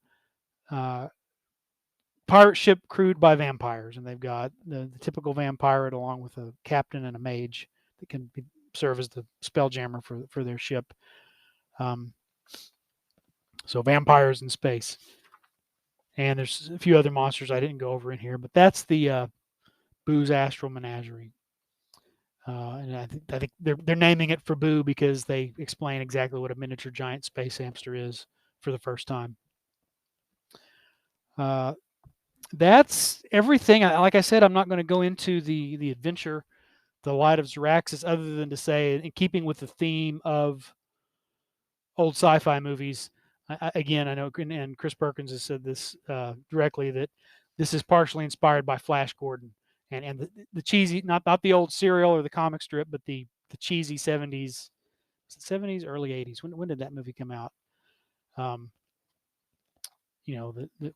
Speaker 1: pirate ship crewed by vampires, and they've got the typical vampire along with a captain and a mage that can serve as the spelljammer for their ship. So vampires in space. And there's a few other monsters I didn't go over in here, but that's the Boo's Astral Menagerie. And I think they're naming it for Boo because they explain exactly what a miniature giant space hamster is for the first time. That's everything. Like I said, I'm not going to go into the adventure, the Light of Xeraxis, other than to say, in keeping with the theme of old sci-fi movies, again, I know, and Chris Perkins has said this directly, that this is partially inspired by Flash Gordon and the cheesy, not the old serial or the comic strip, but the cheesy 70s, 70s, early 80s. When did that movie come out? The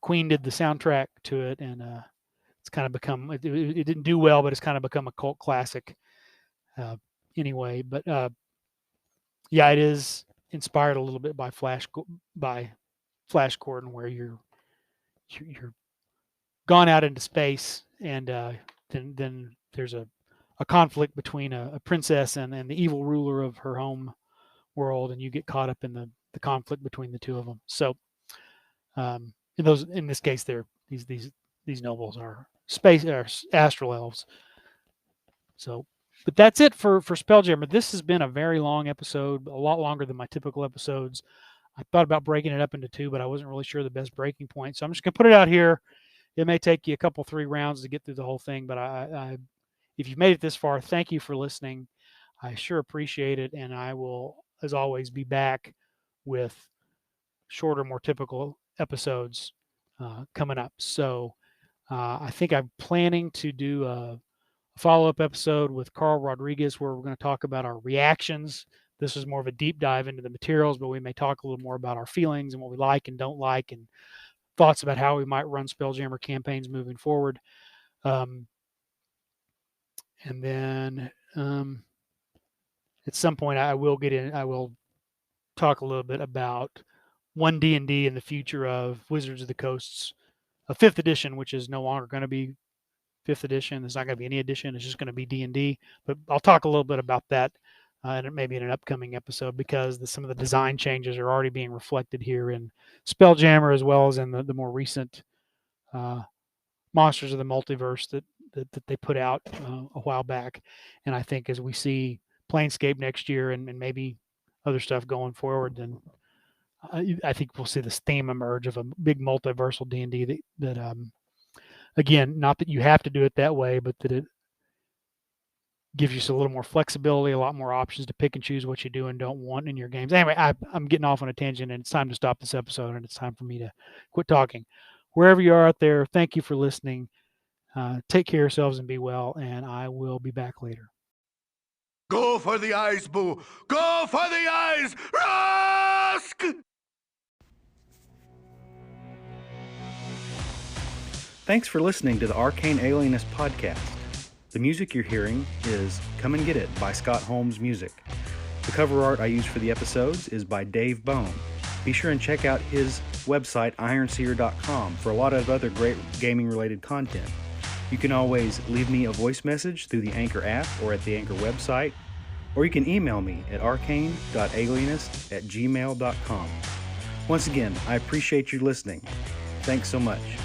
Speaker 1: Queen did the soundtrack to it, and it's kind of become, it didn't do well, but it's kind of become a cult classic anyway. But yeah, it is inspired a little bit by Flash Gordon, where you're gone out into space, and then there's a conflict between a princess and the evil ruler of her home world, and you get caught up in the conflict between the two of them. So in this case, they're these nobles are space astral elves. So, but that's it for Spelljammer. This has been a very long episode, a lot longer than my typical episodes. I thought about breaking it up into two, but I wasn't really sure the best breaking point. So I'm just going to put it out here. It may take you a couple, 3 rounds to get through the whole thing, but if you've made it this far, thank you for listening. I sure appreciate it, and I will, as always, be back with shorter, more typical episodes coming up. So I think I'm planning to do a follow-up episode with Carl Rodriguez where we're going to talk about our reactions. This is more of a deep dive into the materials, but we may talk a little more about our feelings and what we like and don't like, and thoughts about how we might run Spelljammer campaigns moving forward. And then at some point I will talk a little bit about 1D&D and the future of Wizards of the Coast's 5th edition, which is no longer going to be 5th edition. There's not going to be any edition. It's just going to be D&D. But I'll talk a little bit about that and maybe in an upcoming episode, because some of the design changes are already being reflected here in Spelljammer, as well as in the more recent Monsters of the Multiverse that they put out a while back. And I think as we see Planescape next year and maybe other stuff going forward, then I think we'll see this theme emerge of a big multiversal D&D that again, not that you have to do it that way, but that it gives you a little more flexibility, a lot more options to pick and choose what you do and don't want in your games. Anyway, I'm getting off on a tangent, and it's time to stop this episode, and it's time for me to quit talking. Wherever you are out there, thank you for listening. Take care of yourselves and be well, and I will be back later.
Speaker 3: Go for the eyes, Boo! Go for the eyes! Rusk!
Speaker 2: Thanks for listening to the Arcane Alienist podcast. The music you're hearing is Come and Get It by Scott Holmes Music. The cover art I use for the episodes is by Dave Bone. Be sure and check out his website, ironseer.com, for a lot of other great gaming-related content. You can always leave me a voice message through the Anchor app or at the Anchor website, or you can email me at arcane.alienist@gmail.com. Once again, I appreciate you listening. Thanks so much.